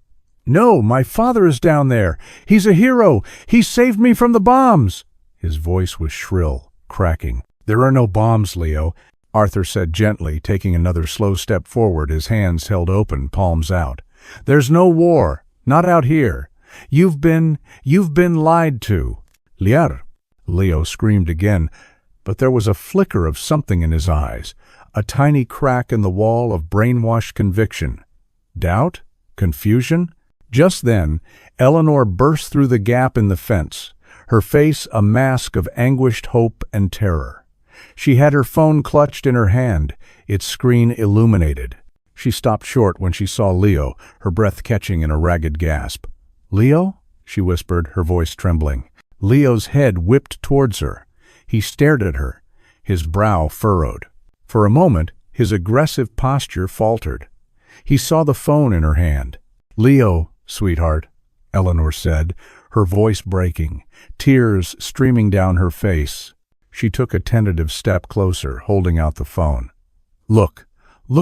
"No, my father is down there. He's a hero. He saved me from the bombs." His voice was shrill, cracking. "There are no bombs, Leo," Arthur said gently, taking another slow step forward, his hands held open, palms out. "There's no war. Not out here. You've been lied to." "Liar!" Leo screamed again, but there was a flicker of something in his eyes, a tiny crack in the wall of brainwashed conviction. Doubt? Confusion? Just then, Eleanor burst through the gap in the fence, her face a mask of anguished hope and terror. She had her phone clutched in her hand, its screen illuminated. She stopped short when she saw Leo, her breath catching in a ragged gasp. "Leo?" she whispered, her voice trembling. Leo's head whipped towards her. He stared at her, his brow furrowed. For a moment, his aggressive posture faltered. He saw the phone in her hand. "Leo, sweetheart," Eleanor said, her voice breaking, tears streaming down her face. She took a tentative step closer, holding out the phone. Look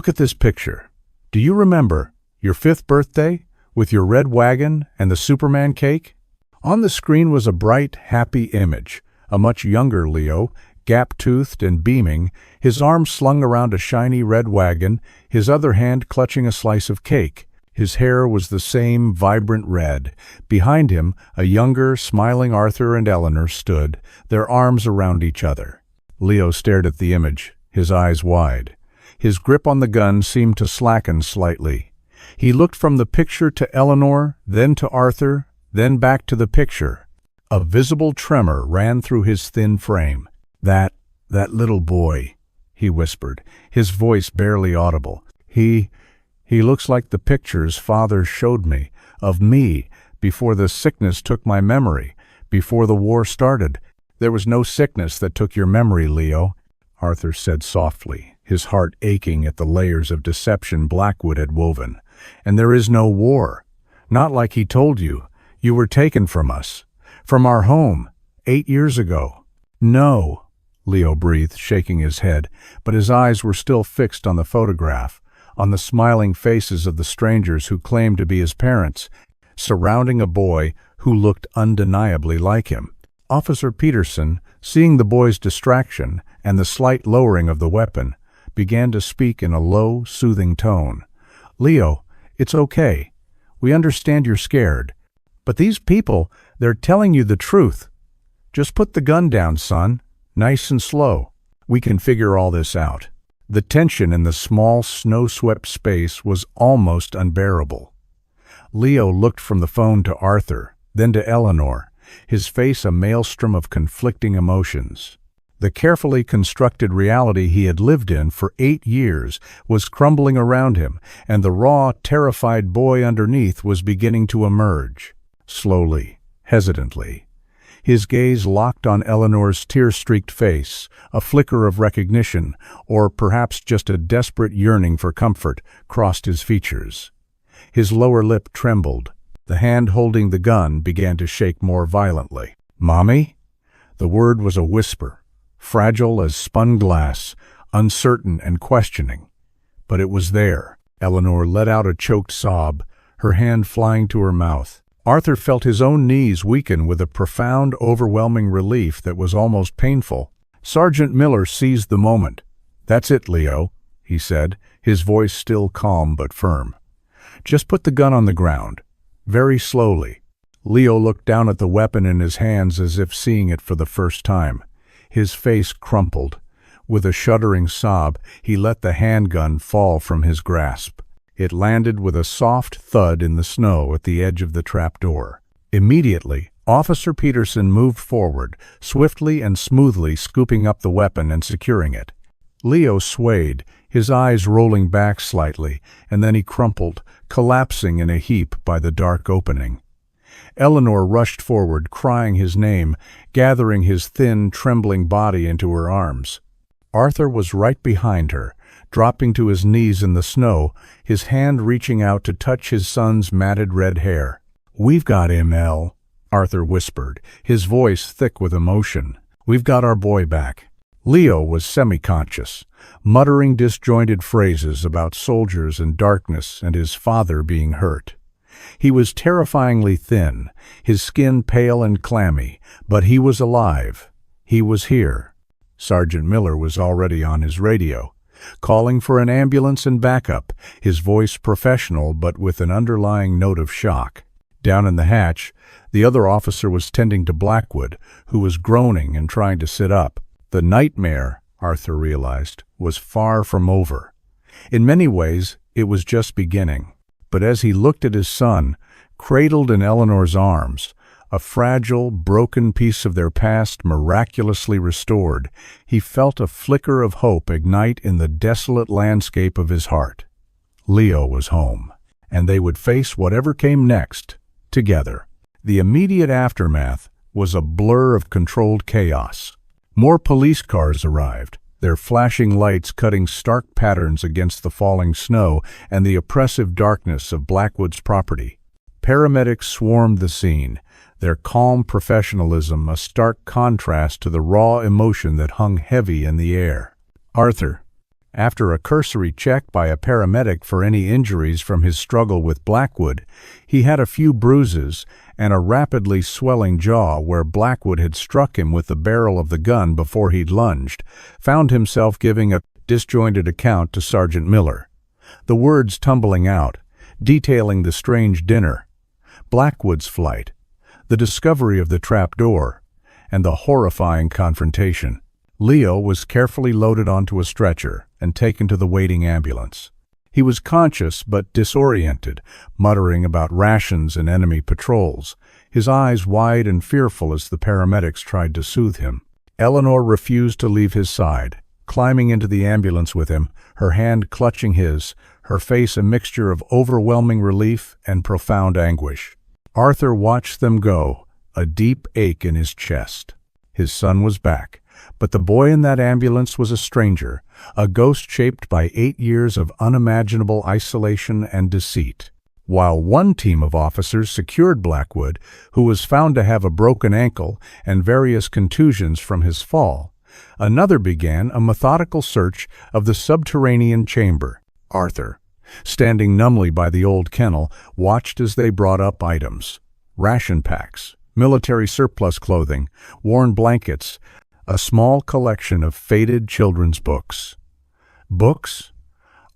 at this picture. Do you remember your 5th birthday with your red wagon and the Superman cake?" On the screen was a bright, happy image, a much younger Leo, gap-toothed and beaming, his arm slung around a shiny red wagon, his other hand clutching a slice of cake. His hair was the same vibrant red. Behind him, a younger, smiling Arthur and Eleanor stood, their arms around each other. Leo stared at the image, his eyes wide. His grip on the gun seemed to slacken slightly. He looked from the picture to Eleanor, then to Arthur, then back to the picture. A visible tremor ran through his thin frame. That little boy," he whispered, his voice barely audible. He looks like the pictures Father showed me, of me, before the sickness took my memory, before the war started." "There was no sickness that took your memory, Leo," Arthur said softly, his heart aching at the layers of deception Blackwood had woven. "And there is no war. Not like he told you. You were taken from us. From our home, 8 years ago." "No," Leo breathed, shaking his head, but his eyes were still fixed on the photograph, on the smiling faces of the strangers who claimed to be his parents, surrounding a boy who looked undeniably like him. Officer Peterson, seeing the boy's distraction and the slight lowering of the weapon, began to speak in a low, soothing tone. "Leo, it's okay. We understand you're scared. But these people, they're telling you the truth. Just put the gun down, son. Nice and slow. We can figure all this out." The tension in the small, snow-swept space was almost unbearable. Leo looked from the phone to Arthur, then to Eleanor, his face a maelstrom of conflicting emotions. The carefully constructed reality he had lived in for 8 years was crumbling around him, and the raw, terrified boy underneath was beginning to emerge. Slowly, hesitantly. His gaze locked on Eleanor's tear-streaked face, a flicker of recognition, or perhaps just a desperate yearning for comfort, crossed his features. His lower lip trembled, The hand holding the gun began to shake more violently. "Mommy?" The word was a whisper, fragile as spun glass, uncertain and questioning. But it was there. Eleanor let out a choked sob, her hand flying to her mouth. Arthur felt his own knees weaken with a profound, overwhelming relief that was almost painful. Sergeant Miller seized the moment. "That's it, Leo," he said, his voice still calm but firm. "Just put the gun on the ground." Very slowly. Leo looked down at the weapon in his hands as if seeing it for the first time. His face crumpled. With a shuddering sob, he let the handgun fall from his grasp. It landed with a soft thud in the snow at the edge of the trapdoor. Immediately, Officer Peterson moved forward, swiftly and smoothly scooping up the weapon and securing it. Leo swayed, his eyes rolling back slightly, and then he crumpled, collapsing in a heap by the dark opening. Eleanor rushed forward, crying his name, gathering his thin, trembling body into her arms. Arthur was right behind her, dropping to his knees in the snow, his hand reaching out to touch his son's matted red hair. "We've got him, El," Arthur whispered, his voice thick with emotion. "We've got our boy back." Leo was semi-conscious, muttering disjointed phrases about soldiers and darkness and his father being hurt. He was terrifyingly thin, his skin pale and clammy, but he was alive. He was here. Sergeant Miller was already on his radio, calling for an ambulance and backup, his voice professional but with an underlying note of shock. Down in the hatch, the other officer was tending to Blackwood, who was groaning and trying to sit up. The nightmare, Arthur realized, was far from over. In many ways, it was just beginning. But as he looked at his son, cradled in Eleanor's arms, a fragile, broken piece of their past miraculously restored, he felt a flicker of hope ignite in the desolate landscape of his heart. Leo was home, and they would face whatever came next, together. The immediate aftermath was a blur of controlled chaos. More police cars arrived, their flashing lights cutting stark patterns against the falling snow and the oppressive darkness of Blackwood's property. Paramedics swarmed the scene, their calm professionalism a stark contrast to the raw emotion that hung heavy in the air. Arthur, after a cursory check by a paramedic for any injuries from his struggle with Blackwood, he had a few bruises and a rapidly swelling jaw where Blackwood had struck him with the barrel of the gun before he'd lunged, found himself giving a disjointed account to Sergeant Miller. The words tumbling out, detailing the strange dinner, Blackwood's flight, the discovery of the trapdoor, and the horrifying confrontation. Leo was carefully loaded onto a stretcher and taken to the waiting ambulance. He was conscious but disoriented, muttering about rations and enemy patrols, his eyes wide and fearful as the paramedics tried to soothe him. Eleanor refused to leave his side, climbing into the ambulance with him, her hand clutching his, her face a mixture of overwhelming relief and profound anguish. Arthur watched them go, a deep ache in his chest. His son was back. But the boy in that ambulance was a stranger, a ghost shaped by 8 years of unimaginable isolation and deceit. While one team of officers secured Blackwood, who was found to have a broken ankle and various contusions from his fall, another began a methodical search of the subterranean chamber. Arthur, standing numbly by the old kennel, watched as they brought up items: ration packs, military surplus clothing, worn blankets, a small collection of faded children's books. Books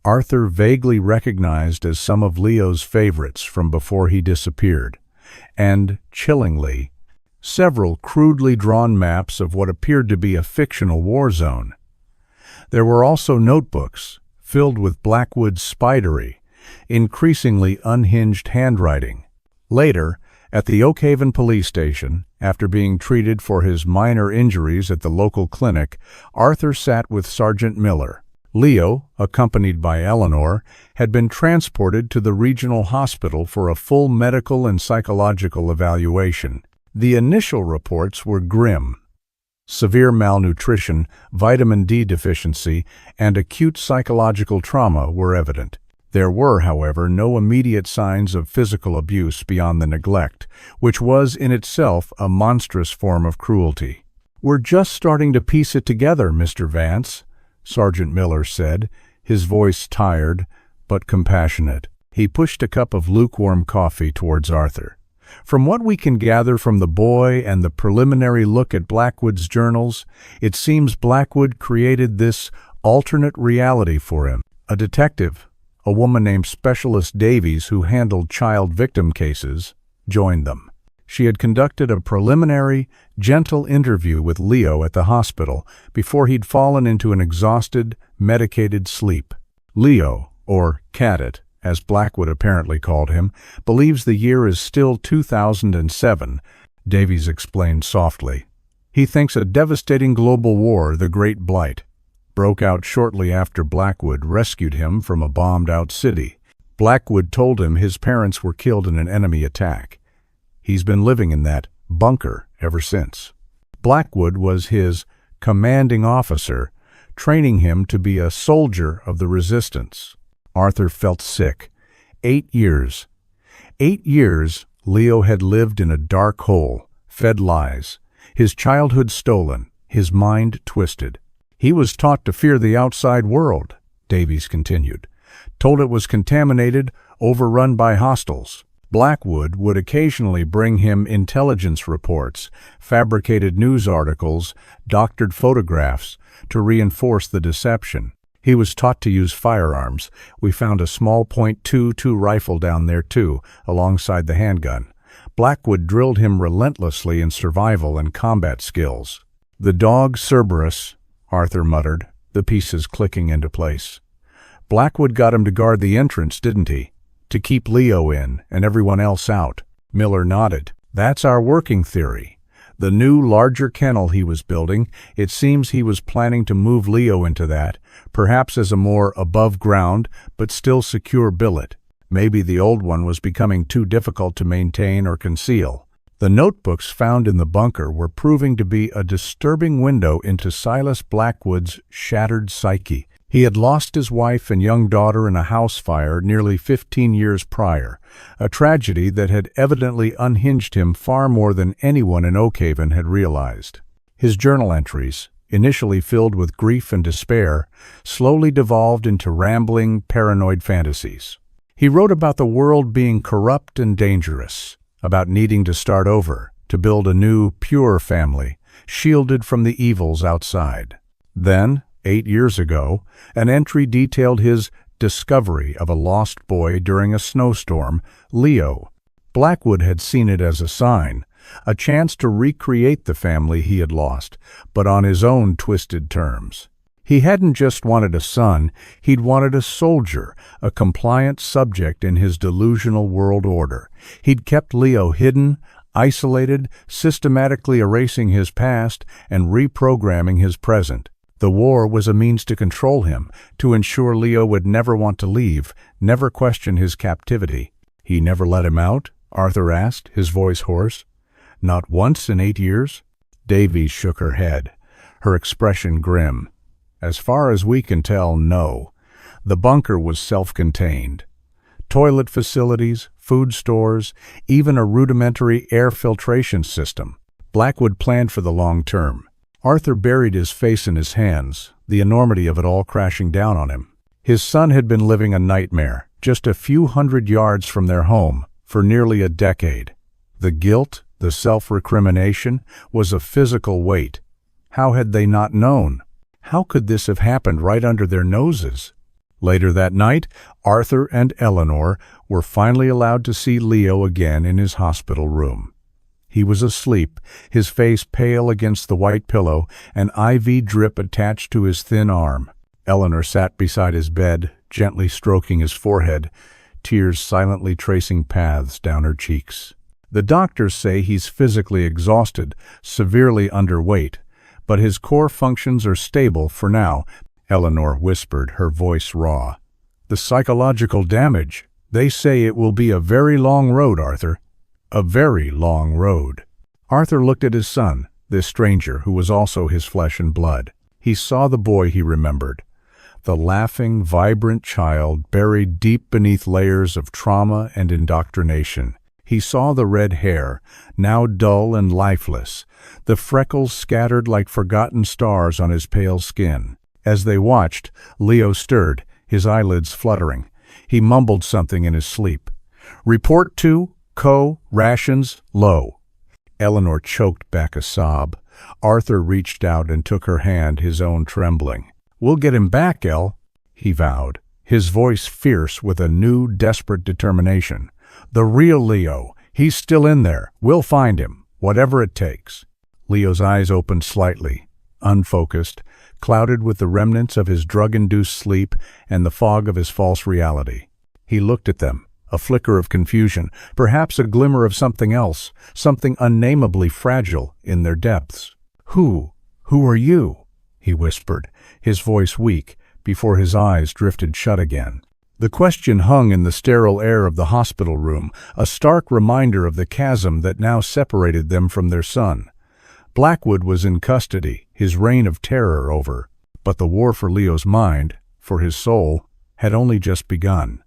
Arthur vaguely recognized as some of Leo's favorites from before he disappeared, and, chillingly, several crudely drawn maps of what appeared to be a fictional war zone. There were also notebooks filled with Blackwood's spidery, increasingly unhinged handwriting. Later, at the Oakhaven police station, after being treated for his minor injuries at the local clinic, Arthur sat with Sergeant Miller. Leo, accompanied by Eleanor, had been transported to the regional hospital for a full medical and psychological evaluation. The initial reports were grim. Severe malnutrition, vitamin D deficiency, and acute psychological trauma were evident. There were, however, no immediate signs of physical abuse beyond the neglect, which was in itself a monstrous form of cruelty. "We're just starting to piece it together, Mr. Vance," Sergeant Miller said, his voice tired but compassionate. He pushed a cup of lukewarm coffee towards Arthur. "From what we can gather from the boy and the preliminary look at Blackwood's journals, it seems Blackwood created this alternate reality for him. A detective, a woman named Specialist Davies, who handled child victim cases, joined them. She had conducted a preliminary, gentle interview with Leo at the hospital before he'd fallen into an exhausted, medicated sleep. Leo, or Cadet, as Blackwood apparently called him, believes the year is still 2007, Davies explained softly. He thinks a devastating global war, the Great Blight, broke out shortly after Blackwood rescued him from a bombed-out city. Blackwood told him his parents were killed in an enemy attack. He's been living in that bunker ever since. Blackwood was his commanding officer, training him to be a soldier of the resistance. Arthur felt sick. 8 years. 8 years Leo had lived in a dark hole, fed lies, his childhood stolen, his mind twisted. He was taught to fear the outside world, Davies continued, told it was contaminated, overrun by hostiles. Blackwood would occasionally bring him intelligence reports, fabricated news articles, doctored photographs to reinforce the deception. He was taught to use firearms. We found a small .22 rifle down there too, alongside the handgun. Blackwood drilled him relentlessly in survival and combat skills. "The dog Cerberus," Arthur muttered, the pieces clicking into place. "Blackwood got him to guard the entrance, didn't he? To keep Leo in and everyone else out." Miller nodded. "That's our working theory. The new, larger kennel he was building, it seems he was planning to move Leo into that, perhaps as a more above-ground but still secure billet. Maybe the old one was becoming too difficult to maintain or conceal. The notebooks found in the bunker were proving to be a disturbing window into Silas Blackwood's shattered psyche. He had lost his wife and young daughter in a house fire nearly 15 years prior, a tragedy that had evidently unhinged him far more than anyone in Oakhaven had realized. His journal entries, initially filled with grief and despair, slowly devolved into rambling, paranoid fantasies. He wrote about the world being corrupt and dangerous, about needing to start over, to build a new, pure family, shielded from the evils outside. Then, 8 years ago, an entry detailed his discovery of a lost boy during a snowstorm, Leo. Blackwood had seen it as a sign, a chance to recreate the family he had lost, but on his own twisted terms. He hadn't just wanted a son, he'd wanted a soldier, a compliant subject in his delusional world order. He'd kept Leo hidden, isolated, systematically erasing his past and reprogramming his present. The war was a means to control him, to ensure Leo would never want to leave, never question his captivity. "He never let him out?" Arthur asked, his voice hoarse. "Not once in 8 years?" Davies shook her head, her expression grim. "As far as we can tell, no. The bunker was self-contained. Toilet facilities, food stores, even a rudimentary air filtration system. Blackwood planned for the long term." Arthur buried his face in his hands, the enormity of it all crashing down on him. His son had been living a nightmare, just a few hundred yards from their home, for nearly a decade. The guilt, the self-recrimination, was a physical weight. How had they not known? How could this have happened right under their noses? Later that night, Arthur and Eleanor were finally allowed to see Leo again in his hospital room. He was asleep, his face pale against the white pillow, an IV drip attached to his thin arm. Eleanor sat beside his bed, gently stroking his forehead, tears silently tracing paths down her cheeks. "The doctors say he's physically exhausted, severely underweight, but his core functions are stable for now," Eleanor whispered, her voice raw. "The psychological damage, they say it will be a very long road, Arthur. A very long road." Arthur looked at his son, this stranger who was also his flesh and blood. He saw the boy he remembered. the laughing, vibrant child buried deep beneath layers of trauma and indoctrination. He saw the red hair, now dull and lifeless, the freckles scattered like forgotten stars on his pale skin. As they watched, Leo stirred, his eyelids fluttering. He mumbled something in his sleep. "Report to, rations, low." Eleanor choked back a sob. Arthur reached out and took her hand, his own trembling. "We'll get him back, El," he vowed, his voice fierce with a new, desperate determination. "The real Leo. He's still in there. We'll find him, whatever it takes." Leo's eyes opened slightly, unfocused, clouded with the remnants of his drug-induced sleep and the fog of his false reality. He looked at them, a flicker of confusion, perhaps a glimmer of something else, something unnameably fragile in their depths. Who are you?" he whispered, his voice weak, before his eyes drifted shut again. The question hung in the sterile air of the hospital room, a stark reminder of the chasm that now separated them from their son. Blackwood was in custody, his reign of terror over, but the war for Leo's mind, for his soul, had only just begun.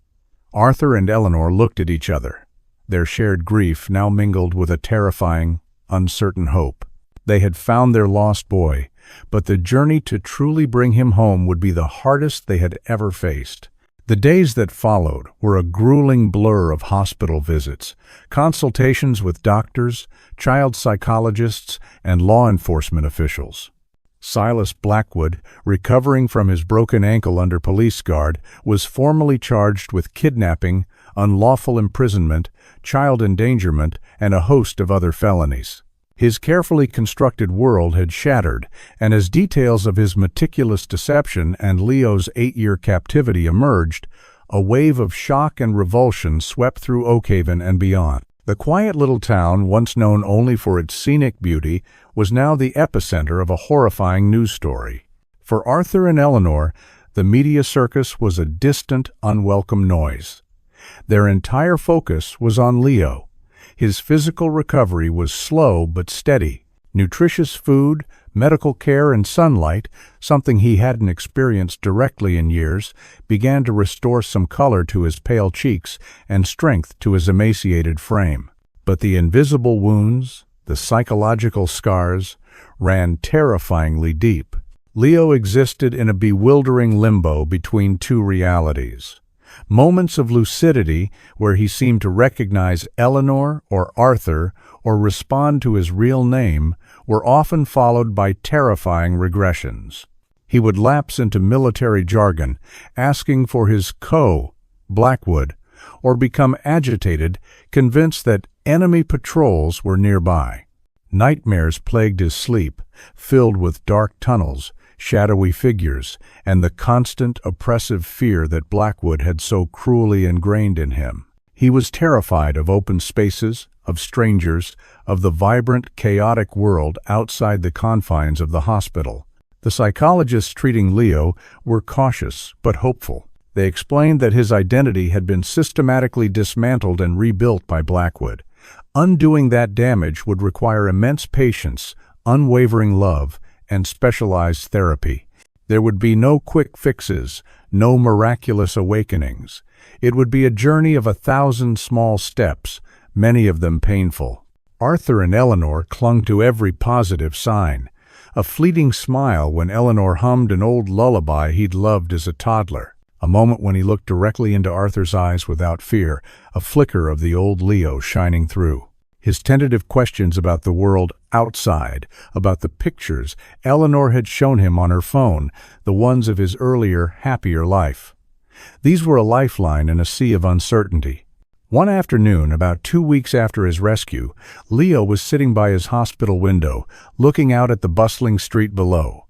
Arthur and Eleanor looked at each other, their shared grief now mingled with a terrifying, uncertain hope. They had found their lost boy, but the journey to truly bring him home would be the hardest they had ever faced. The days that followed were a grueling blur of hospital visits, consultations with doctors, child psychologists, and law enforcement officials. Silas Blackwood, recovering from his broken ankle under police guard, was formally charged with kidnapping, unlawful imprisonment, child endangerment, and a host of other felonies. His carefully constructed world had shattered, and as details of his meticulous deception and Leo's 8-year captivity emerged, a wave of shock and revulsion swept through Oakhaven and beyond. The quiet little town, once known only for its scenic beauty, was now the epicenter of a horrifying news story. For Arthur and Eleanor, the media circus was a distant, unwelcome noise. Their entire focus was on Leo. His physical recovery was slow but steady. Nutritious food, medical care, and sunlight, something he hadn't experienced directly in years, began to restore some color to his pale cheeks and strength to his emaciated frame. But the invisible wounds, the psychological scars, ran terrifyingly deep. Leo existed in a bewildering limbo between two realities. Moments of lucidity where he seemed to recognize Eleanor or Arthur or respond to his real name were often followed by terrifying regressions. He would lapse into military jargon, asking for his Blackwood, or become agitated, convinced that enemy patrols were nearby. Nightmares plagued his sleep, filled with dark tunnels, shadowy figures, and the constant, oppressive fear that Blackwood had so cruelly ingrained in him. He was terrified of open spaces, of strangers, of the vibrant, chaotic world outside the confines of the hospital. The psychologists treating Leo were cautious but hopeful. They explained that his identity had been systematically dismantled and rebuilt by Blackwood. Undoing that damage would require immense patience, unwavering love, and specialized therapy. There would be no quick fixes, no miraculous awakenings. It would be a journey of 1,000 small steps, many of them painful. Arthur and Eleanor clung to every positive sign. A fleeting smile when Eleanor hummed an old lullaby he'd loved as a toddler. A moment when he looked directly into Arthur's eyes without fear, a flicker of the old Leo shining through. His tentative questions about the world outside, about the pictures Eleanor had shown him on her phone, the ones of his earlier, happier life. These were a lifeline in a sea of uncertainty. One afternoon, about 2 weeks after his rescue, Leo was sitting by his hospital window, looking out at the bustling street below.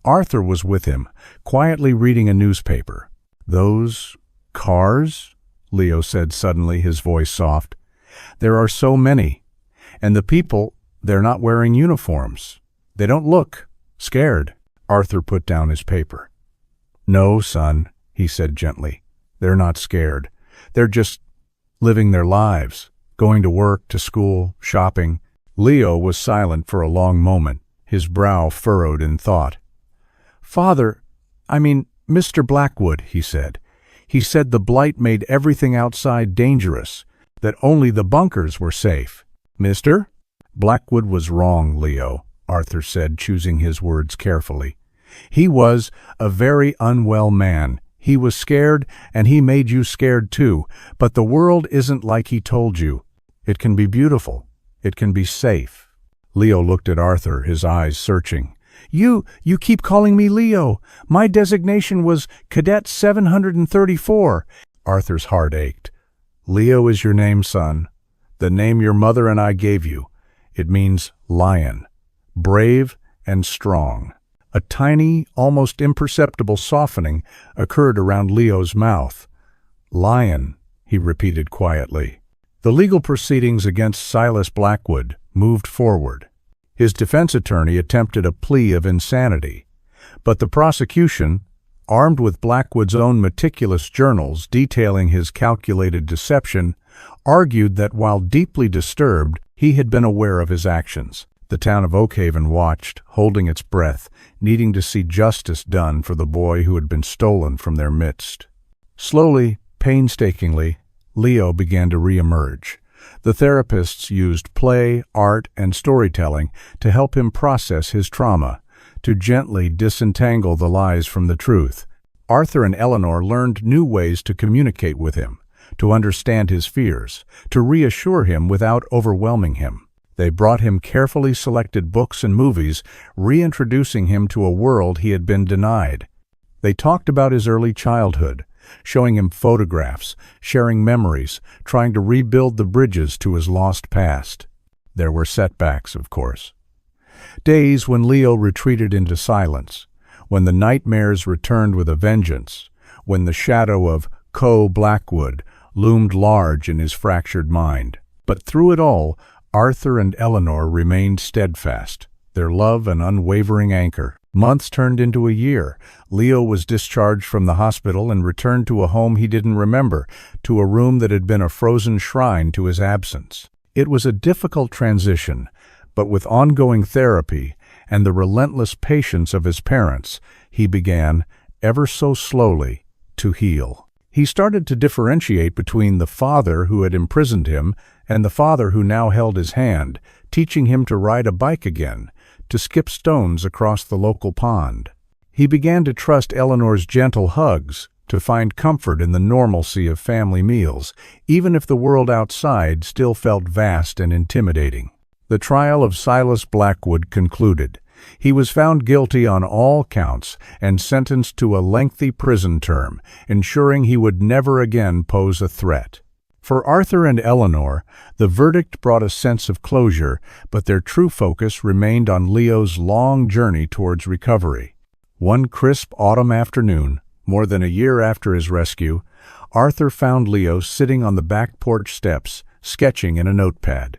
Arthur was with him, quietly reading a newspaper. "Those cars?" Leo said suddenly, his voice soft. "There are so many. And the people, they're not wearing uniforms. They don't look scared." Arthur put down his paper. "No, son," he said gently. "They're not scared. They're just living their lives, going to work, to school, shopping." Leo was silent for a long moment, his brow furrowed in thought. "Father, Mr. Blackwood, he said. He said the blight made everything outside dangerous, that only the bunkers were safe. Mister? Blackwood was wrong, Leo, Arthur said, choosing his words carefully. He was a very unwell man. He was scared, and he made you scared too, but the world isn't like he told you. It can be beautiful. It can be safe. Leo looked at Arthur, his eyes searching. You keep calling me Leo. My designation was Cadet 734. Arthur's heart ached. Leo is your name, son. The name your mother and I gave you. It means lion, brave and strong. A tiny, almost imperceptible softening occurred around Leo's mouth. Lion, he repeated quietly. The legal proceedings against Silas Blackwood moved forward. His defense attorney attempted a plea of insanity, but the prosecution, armed with Blackwood's own meticulous journals detailing his calculated deception, argued that while deeply disturbed, he had been aware of his actions. The town of Oakhaven watched, holding its breath, needing to see justice done for the boy who had been stolen from their midst. Slowly, painstakingly, Leo began to re-emerge. The therapists used play, art, and storytelling to help him process his trauma, to gently disentangle the lies from the truth. Arthur and Eleanor learned new ways to communicate with him, to understand his fears, to reassure him without overwhelming him. They brought him carefully selected books and movies, reintroducing him to a world he had been denied. They talked about his early childhood, showing him photographs, sharing memories, trying to rebuild the bridges to his lost past. There were setbacks, of course. Days when Leo retreated into silence, when the nightmares returned with a vengeance, when the shadow of Blackwood loomed large in his fractured mind. But through it all, Arthur and Eleanor remained steadfast, their love an unwavering anchor. Months turned into a year. Leo was discharged from the hospital and returned to a home he didn't remember, to a room that had been a frozen shrine to his absence. It was a difficult transition, but with ongoing therapy and the relentless patience of his parents, he began, ever so slowly, to heal. He started to differentiate between the father who had imprisoned him and the father who now held his hand, teaching him to ride a bike again, to skip stones across the local pond. He began to trust Eleanor's gentle hugs, to find comfort in the normalcy of family meals, even if the world outside still felt vast and intimidating. The trial of Silas Blackwood concluded. He was found guilty on all counts and sentenced to a lengthy prison term, ensuring he would never again pose a threat. For Arthur and Eleanor, the verdict brought a sense of closure, but their true focus remained on Leo's long journey towards recovery. One crisp autumn afternoon, more than a year after his rescue, Arthur found Leo sitting on the back porch steps, sketching in a notepad.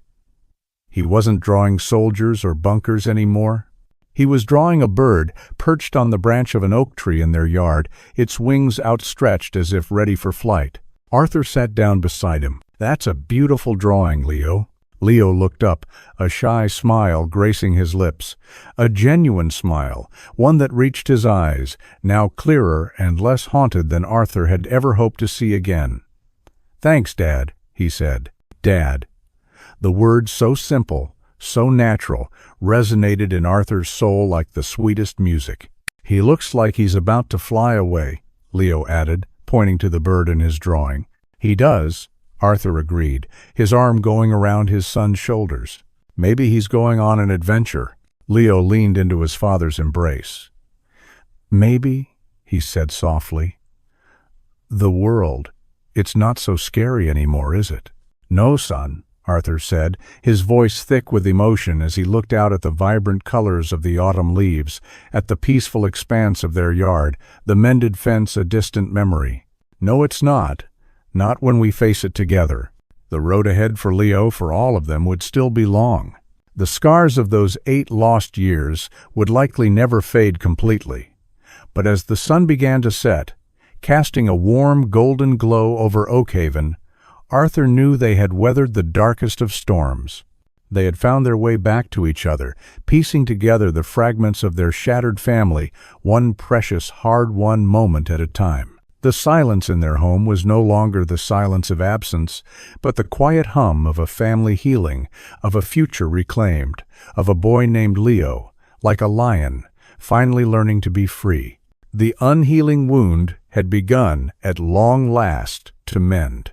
He wasn't drawing soldiers or bunkers anymore. He was drawing a bird perched on the branch of an oak tree in their yard, its wings outstretched as if ready for flight. Arthur sat down beside him. "That's a beautiful drawing, Leo." Leo looked up, a shy smile gracing his lips. A genuine smile, one that reached his eyes, now clearer and less haunted than Arthur had ever hoped to see again. "Thanks, Dad," he said. Dad. The word, so simple, so natural, resonated in Arthur's soul like the sweetest music. "He looks like he's about to fly away," Leo added, pointing to the bird in his drawing. "He does," Arthur agreed, his arm going around his son's shoulders. "Maybe he's going on an adventure." Leo leaned into his father's embrace. "Maybe," he said softly. "The world, it's not so scary anymore, is it?" "No, son," Arthur said, his voice thick with emotion as he looked out at the vibrant colors of the autumn leaves, at the peaceful expanse of their yard, the mended fence a distant memory. "No, it's not. Not when we face it together." The road ahead for Leo, for all of them, would still be long. The scars of those 8 lost years would likely never fade completely. But as the sun began to set, casting a warm golden glow over Oakhaven, Arthur knew they had weathered the darkest of storms. They had found their way back to each other, piecing together the fragments of their shattered family, one precious, hard-won moment at a time. The silence in their home was no longer the silence of absence, but the quiet hum of a family healing, of a future reclaimed, of a boy named Leo, like a lion, finally learning to be free. The unhealing wound had begun, at long last, to mend.